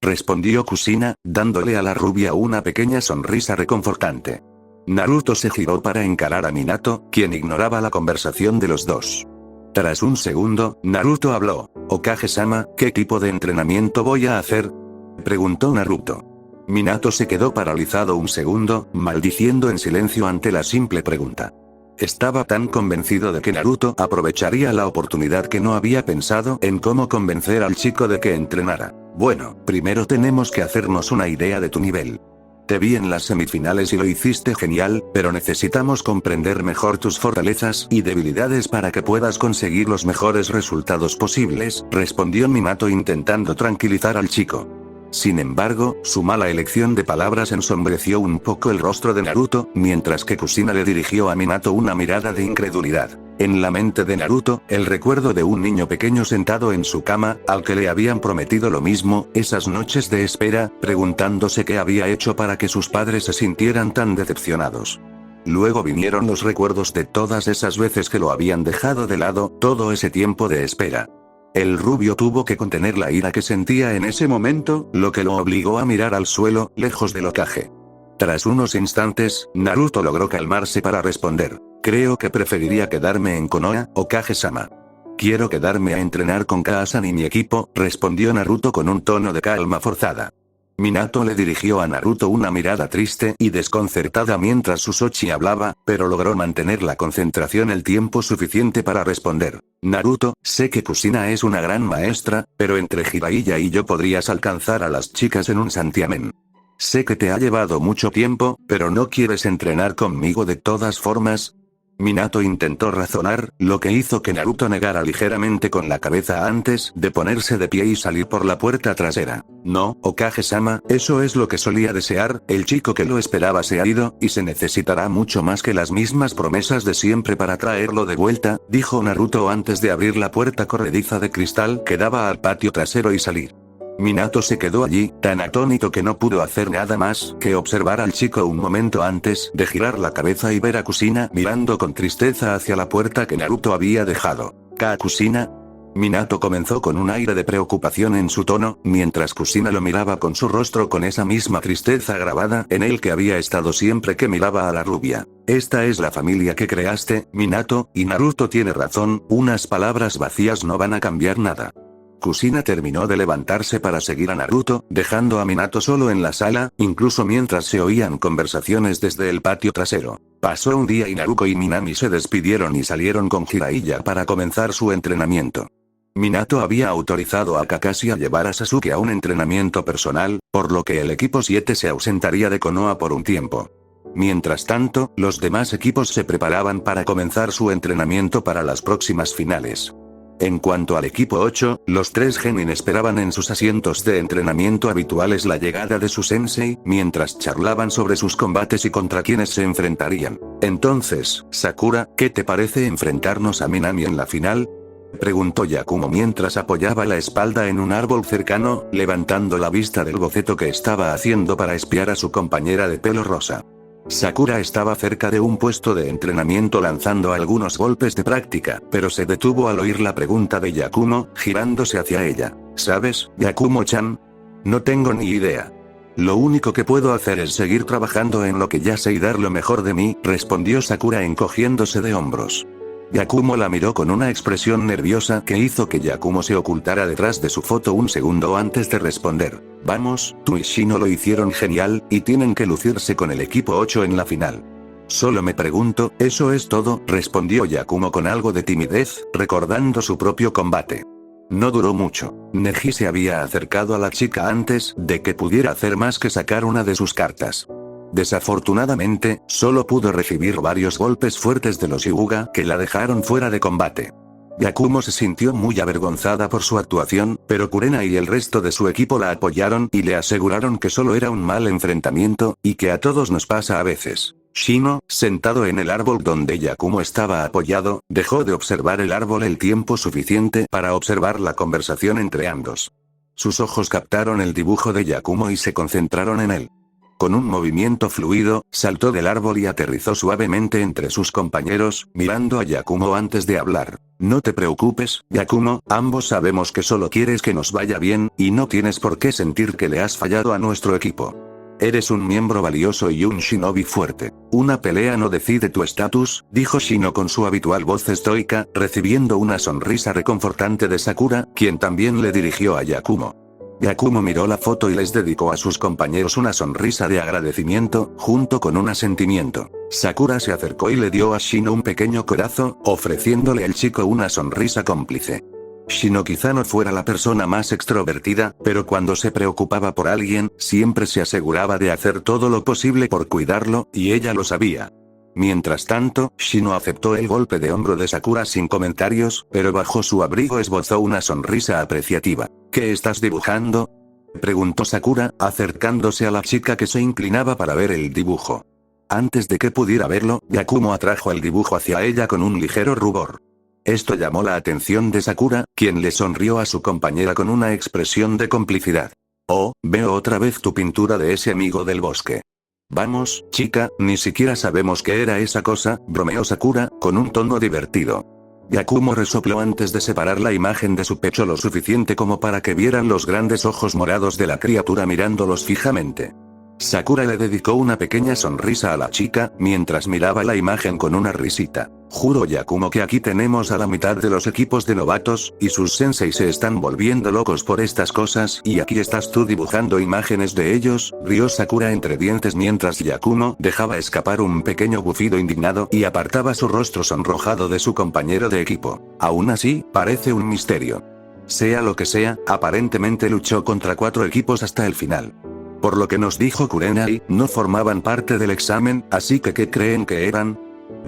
respondió Kushina, dándole a la rubia una pequeña sonrisa reconfortante. Naruto se giró para encarar a Minato, quien ignoraba la conversación de los dos. Tras un segundo, Naruto habló. «Okage-sama, ¿qué tipo de entrenamiento voy a hacer?», preguntó Naruto. Minato se quedó paralizado un segundo, maldiciendo en silencio ante la simple pregunta. Estaba tan convencido de que Naruto aprovecharía la oportunidad que no había pensado en cómo convencer al chico de que entrenara. «Bueno, primero tenemos que hacernos una idea de tu nivel. Te vi en las semifinales y lo hiciste genial, pero necesitamos comprender mejor tus fortalezas y debilidades para que puedas conseguir los mejores resultados posibles», respondió Minato intentando tranquilizar al chico. Sin embargo, su mala elección de palabras ensombreció un poco el rostro de Naruto, mientras que Kushina le dirigió a Minato una mirada de incredulidad. En la mente de Naruto, el recuerdo de un niño pequeño sentado en su cama, al que le habían prometido lo mismo, esas noches de espera, preguntándose qué había hecho para que sus padres se sintieran tan decepcionados. Luego vinieron los recuerdos de todas esas veces que lo habían dejado de lado, todo ese tiempo de espera. El rubio tuvo que contener la ira que sentía en ese momento, lo que lo obligó a mirar al suelo, lejos del Hokage. Tras unos instantes, Naruto logró calmarse para responder. «Creo que preferiría quedarme en Konoha, Okage-sama. Quiero quedarme a entrenar con Kaasan y mi equipo», respondió Naruto con un tono de calma forzada. Minato le dirigió a Naruto una mirada triste y desconcertada mientras Susochi hablaba, pero logró mantener la concentración el tiempo suficiente para responder. Naruto, sé que Kushina es una gran maestra, pero entre Jiraiya y yo podrías alcanzar a las chicas en un santiamén. Sé que te ha llevado mucho tiempo, pero ¿no quieres entrenar conmigo de todas formas? Minato intentó razonar, lo que hizo que Naruto negara ligeramente con la cabeza antes de ponerse de pie y salir por la puerta trasera. No, Okage-sama, eso es lo que solía desear, el chico que lo esperaba se ha ido, y se necesitará mucho más que las mismas promesas de siempre para traerlo de vuelta, dijo Naruto antes de abrir la puerta corrediza de cristal que daba al patio trasero y salir. Minato se quedó allí, tan atónito que no pudo hacer nada más que observar al chico un momento antes de girar la cabeza y ver a Kushina mirando con tristeza hacia la puerta que Naruto había dejado. ¿Kushina? Minato comenzó con un aire de preocupación en su tono, mientras Kushina lo miraba con su rostro con esa misma tristeza grabada en él que había estado siempre que miraba a la rubia. Esta es la familia que creaste, Minato, y Naruto tiene razón, unas palabras vacías no van a cambiar nada. Kushina terminó de levantarse para seguir a Naruto, dejando a Minato solo en la sala, incluso mientras se oían conversaciones desde el patio trasero. Pasó un día y Naruto y Minami se despidieron y salieron con Jiraiya para comenzar su entrenamiento. Minato había autorizado a Kakashi a llevar a Sasuke a un entrenamiento personal, por lo que el equipo 7 se ausentaría de Konoha por un tiempo. Mientras tanto, los demás equipos se preparaban para comenzar su entrenamiento para las próximas finales. En cuanto al equipo 8, los 3 genin esperaban en sus asientos de entrenamiento habituales la llegada de su sensei, mientras charlaban sobre sus combates y contra quienes se enfrentarían. Entonces, Sakura, ¿qué te parece enfrentarnos a Minami en la final? Preguntó Yakumo mientras apoyaba la espalda en un árbol cercano, levantando la vista del boceto que estaba haciendo para espiar a su compañera de pelo rosa. Sakura estaba cerca de un puesto de entrenamiento lanzando algunos golpes de práctica, pero se detuvo al oír la pregunta de Yakumo, girándose hacia ella. ¿Sabes, Yakumo-chan? No tengo ni idea. Lo único que puedo hacer es seguir trabajando en lo que ya sé y dar lo mejor de mí, respondió Sakura encogiéndose de hombros. Yakumo la miró con una expresión nerviosa que hizo que Yakumo se ocultara detrás de su foto un segundo antes de responder. Vamos, tú y Shino lo hicieron genial, y tienen que lucirse con el equipo 8 en la final. Solo me pregunto, ¿eso es todo?, respondió Yakumo con algo de timidez, recordando su propio combate. No duró mucho. Neji se había acercado a la chica antes de que pudiera hacer más que sacar una de sus cartas. Desafortunadamente, solo pudo recibir varios golpes fuertes de los Hyuga que la dejaron fuera de combate. Yakumo se sintió muy avergonzada por su actuación, pero Kurena y el resto de su equipo la apoyaron y le aseguraron que solo era un mal enfrentamiento, y que a todos nos pasa a veces. Shino, sentado en el árbol donde Yakumo estaba apoyado, dejó de observar el árbol el tiempo suficiente para observar la conversación entre ambos. Sus ojos captaron el dibujo de Yakumo y se concentraron en él. Con un movimiento fluido, saltó del árbol y aterrizó suavemente entre sus compañeros, mirando a Yakumo antes de hablar. No te preocupes, Yakumo, ambos sabemos que solo quieres que nos vaya bien, y no tienes por qué sentir que le has fallado a nuestro equipo. Eres un miembro valioso y un shinobi fuerte. Una pelea no decide tu estatus, dijo Shino con su habitual voz estoica, recibiendo una sonrisa reconfortante de Sakura, quien también le dirigió a Yakumo. Yakumo miró la foto y les dedicó a sus compañeros una sonrisa de agradecimiento, junto con un asentimiento. Sakura se acercó y le dio a Shino un pequeño codazo, ofreciéndole al chico una sonrisa cómplice. Shino quizá no fuera la persona más extrovertida, pero cuando se preocupaba por alguien, siempre se aseguraba de hacer todo lo posible por cuidarlo, y ella lo sabía. Mientras tanto, Shino aceptó el golpe de hombro de Sakura sin comentarios, pero bajo su abrigo esbozó una sonrisa apreciativa. ¿Qué estás dibujando?, preguntó Sakura, acercándose a la chica que se inclinaba para ver el dibujo. Antes de que pudiera verlo, Yakumo atrajo el dibujo hacia ella con un ligero rubor. Esto llamó la atención de Sakura, quien le sonrió a su compañera con una expresión de complicidad. Oh, veo otra vez tu pintura de ese amigo del bosque. Vamos, chica, ni siquiera sabemos qué era esa cosa, bromeó Sakura, con un tono divertido. Yakumo resopló antes de separar la imagen de su pecho lo suficiente como para que vieran los grandes ojos morados de la criatura mirándolos fijamente. Sakura le dedicó una pequeña sonrisa a la chica, mientras miraba la imagen con una risita. Juro Yakumo que aquí tenemos a la mitad de los equipos de novatos, y sus sensei se están volviendo locos por estas cosas y aquí estás tú dibujando imágenes de ellos, rió Sakura entre dientes mientras Yakumo dejaba escapar un pequeño bufido indignado y apartaba su rostro sonrojado de su compañero de equipo. Aún así, parece un misterio. Sea lo que sea, aparentemente luchó contra 4 equipos hasta el final. Por lo que nos dijo Kurenai, no formaban parte del examen, así que ¿qué creen que eran?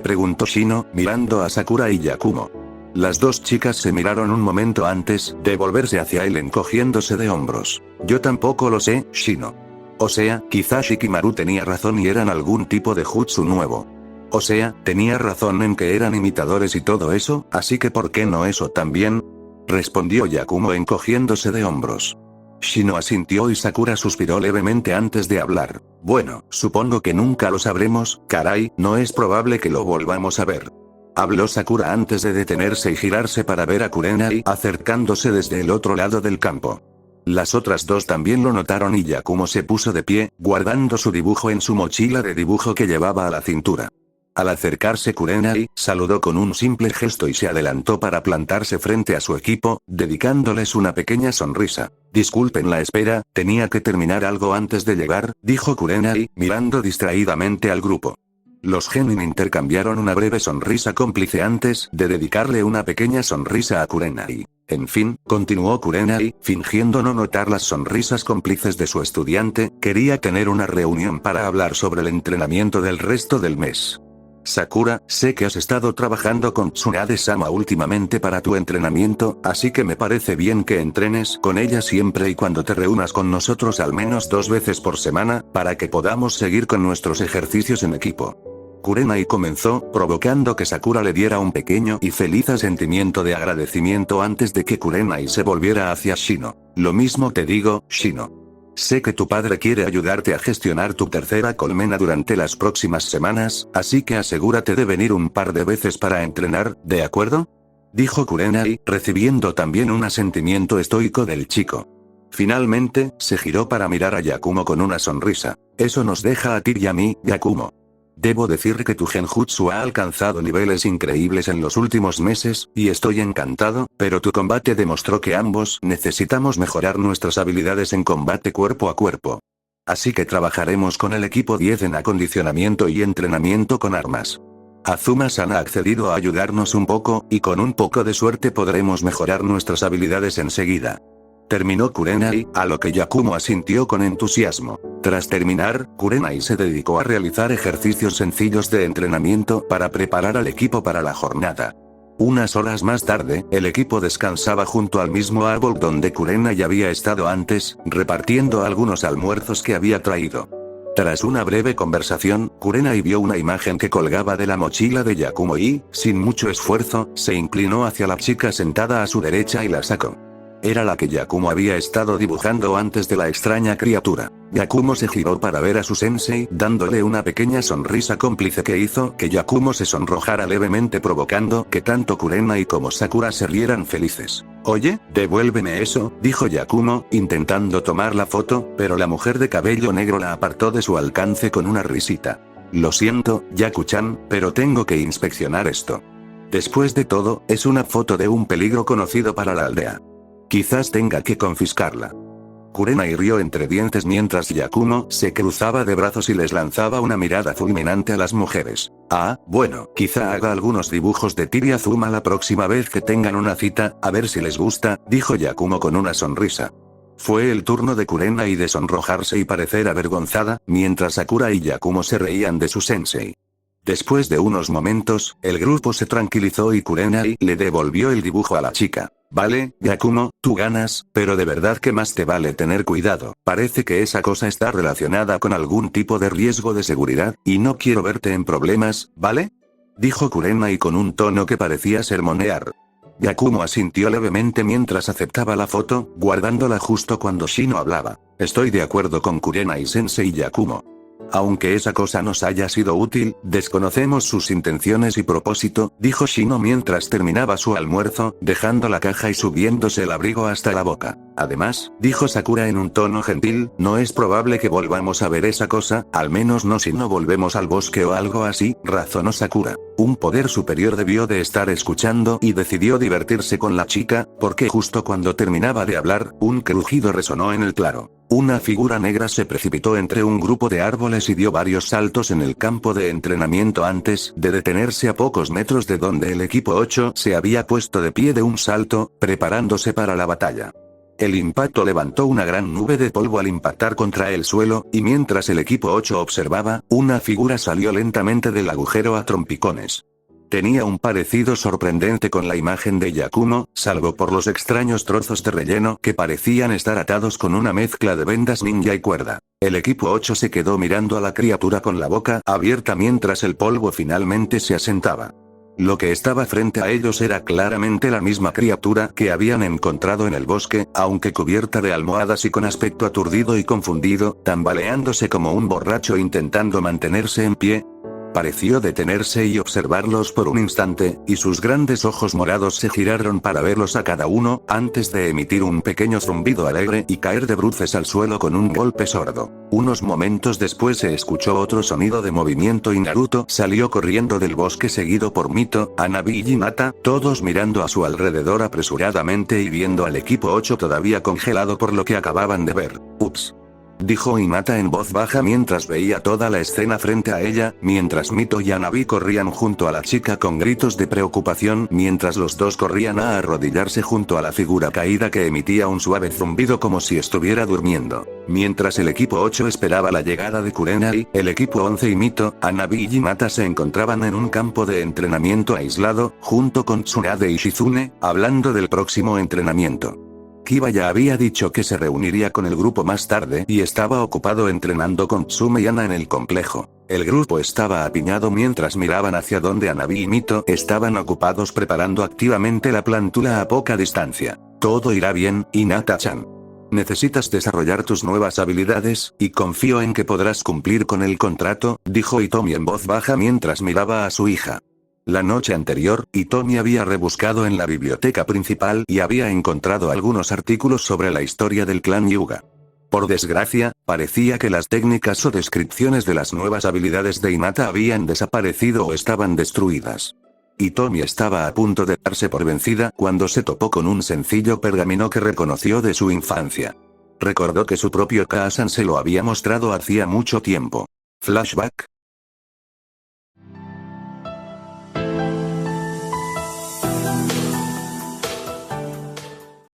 Preguntó Shino, mirando a Sakura y Yakumo. Las dos chicas se miraron un momento antes de volverse hacia él encogiéndose de hombros. Yo tampoco lo sé, Shino. O sea, quizá Shikimaru tenía razón y eran algún tipo de jutsu nuevo. O sea, tenía razón en que eran imitadores y todo eso, así que ¿por qué no eso también? Respondió Yakumo encogiéndose de hombros. Shino asintió y Sakura suspiró levemente antes de hablar. Bueno, supongo que nunca lo sabremos, caray, no es probable que lo volvamos a ver. Habló Sakura antes de detenerse y girarse para ver a Kurenai acercándose desde el otro lado del campo. Las otras dos también lo notaron y Yakumo se puso de pie, guardando su dibujo en su mochila de dibujo que llevaba a la cintura. Al acercarse Kurenai, saludó con un simple gesto y se adelantó para plantarse frente a su equipo, dedicándoles una pequeña sonrisa. Disculpen la espera, tenía que terminar algo antes de llegar, dijo Kurenai, mirando distraídamente al grupo. Los genin intercambiaron una breve sonrisa cómplice antes de dedicarle una pequeña sonrisa a Kurenai. En fin, continuó Kurenai, fingiendo no notar las sonrisas cómplices de su estudiante, quería tener una reunión para hablar sobre el entrenamiento del resto del mes. Sakura, sé que has estado trabajando con Tsunade-sama últimamente para tu entrenamiento, así que me parece bien que entrenes con ella siempre y cuando te reúnas con nosotros al menos 2 veces por semana, para que podamos seguir con nuestros ejercicios en equipo. Kurenai comenzó, provocando que Sakura le diera un pequeño y feliz sentimiento de agradecimiento antes de que Kurenai se volviera hacia Shino. Lo mismo te digo, Shino. Sé que tu padre quiere ayudarte a gestionar tu tercera colmena durante las próximas semanas, así que asegúrate de venir un par de veces para entrenar, ¿de acuerdo? Dijo Kurenai, recibiendo también un asentimiento estoico del chico. Finalmente, se giró para mirar a Yakumo con una sonrisa. Eso nos deja a ti y a mí, Yakumo. Debo decir que tu genjutsu ha alcanzado niveles increíbles en los últimos meses, y estoy encantado, pero tu combate demostró que ambos necesitamos mejorar nuestras habilidades en combate cuerpo a cuerpo. Así que trabajaremos con el equipo 10 en acondicionamiento y entrenamiento con armas. Azuma-san ha accedido a ayudarnos un poco, y con un poco de suerte podremos mejorar nuestras habilidades enseguida. Terminó Kurenai, a lo que Yakumo asintió con entusiasmo. Tras terminar, Kurenai se dedicó a realizar ejercicios sencillos de entrenamiento para preparar al equipo para la jornada. Unas horas más tarde, el equipo descansaba junto al mismo árbol donde Kurenai había estado antes, repartiendo algunos almuerzos que había traído. Tras una breve conversación, Kurenai vio una imagen que colgaba de la mochila de Yakumo y, sin mucho esfuerzo, se inclinó hacia la chica sentada a su derecha y la sacó. Era la que Yakumo había estado dibujando antes de la extraña criatura. Yakumo se giró para ver a su sensei, dándole una pequeña sonrisa cómplice que hizo que Yakumo se sonrojara levemente, provocando que tanto Kurenai como Sakura se rieran felices. Oye, devuélveme eso, dijo Yakumo, intentando tomar la foto, pero la mujer de cabello negro la apartó de su alcance con una risita. Lo siento, Yaku-chan, pero tengo que inspeccionar esto. Después de todo, es una foto de un peligro conocido para la aldea. Quizás tenga que confiscarla. Kurenai rió entre dientes mientras Yakumo se cruzaba de brazos y les lanzaba una mirada fulminante a las mujeres. Ah, bueno, quizá haga algunos dibujos de Tiri Azuma la próxima vez que tengan una cita, a ver si les gusta, dijo Yakumo con una sonrisa. Fue el turno de Kurenai de sonrojarse y parecer avergonzada, mientras Sakura y Yakumo se reían de su sensei. Después de unos momentos, el grupo se tranquilizó y Kurenai le devolvió el dibujo a la chica. Vale, Yakumo, tú ganas, pero de verdad que más te vale tener cuidado. Parece que esa cosa está relacionada con algún tipo de riesgo de seguridad, y no quiero verte en problemas, ¿vale? Dijo Kurenai con un tono que parecía sermonear. Yakumo asintió levemente mientras aceptaba la foto, guardándola justo cuando Shino hablaba. Estoy de acuerdo con Kurenai-sensei y Yakumo. Aunque esa cosa nos haya sido útil, desconocemos sus intenciones y propósito, dijo Shino mientras terminaba su almuerzo, dejando la caja y subiéndose el abrigo hasta la boca. Además, dijo Sakura en un tono gentil, no es probable que volvamos a ver esa cosa, al menos no si no volvemos al bosque o algo así, razonó Sakura. Un poder superior debió de estar escuchando y decidió divertirse con la chica, porque justo cuando terminaba de hablar, un crujido resonó en el claro. Una figura negra se precipitó entre un grupo de árboles y dio varios saltos en el campo de entrenamiento antes de detenerse a pocos metros de donde el equipo 8 se había puesto de pie de un salto, preparándose para la batalla. El impacto levantó una gran nube de polvo al impactar contra el suelo, y mientras el equipo 8 observaba, una figura salió lentamente del agujero a trompicones. Tenía un parecido sorprendente con la imagen de Yakumo, salvo por los extraños trozos de relleno que parecían estar atados con una mezcla de vendas ninja y cuerda. El equipo 8 se quedó mirando a la criatura con la boca abierta mientras el polvo finalmente se asentaba. Lo que estaba frente a ellos era claramente la misma criatura que habían encontrado en el bosque, aunque cubierta de almohadas y con aspecto aturdido y confundido, tambaleándose como un borracho intentando mantenerse en pie. Pareció detenerse y observarlos por un instante, y sus grandes ojos morados se giraron para verlos a cada uno, antes de emitir un pequeño zumbido alegre y caer de bruces al suelo con un golpe sordo. Unos momentos después se escuchó otro sonido de movimiento y Naruto salió corriendo del bosque seguido por Mito, Hanabi y Hinata, todos mirando a su alrededor apresuradamente y viendo al equipo 8 todavía congelado por lo que acababan de ver. Ups. Dijo Hinata en voz baja mientras veía toda la escena frente a ella, mientras Mito y Hanabi corrían junto a la chica con gritos de preocupación mientras los dos corrían a arrodillarse junto a la figura caída que emitía un suave zumbido como si estuviera durmiendo. Mientras el equipo 8 esperaba la llegada de Kurenai, el equipo 11 y Mito, Hanabi y Hinata se encontraban en un campo de entrenamiento aislado, junto con Tsunade y Shizune, hablando del próximo entrenamiento. Kiba ya había dicho que se reuniría con el grupo más tarde y estaba ocupado entrenando con Tsume y Ana en el complejo. El grupo estaba apiñado mientras miraban hacia donde Hanabi y Mito estaban ocupados preparando activamente la plántula a poca distancia. Todo irá bien, Hinata-chan. Necesitas desarrollar tus nuevas habilidades, y confío en que podrás cumplir con el contrato, dijo Hitomi en voz baja mientras miraba a su hija. La noche anterior, Hitomi había rebuscado en la biblioteca principal y había encontrado algunos artículos sobre la historia del clan Hyuga. Por desgracia, parecía que las técnicas o descripciones de las nuevas habilidades de Hinata habían desaparecido o estaban destruidas. Hitomi estaba a punto de darse por vencida cuando se topó con un sencillo pergamino que reconoció de su infancia. Recordó que su propio Kaasan se lo había mostrado hacía mucho tiempo. Flashback,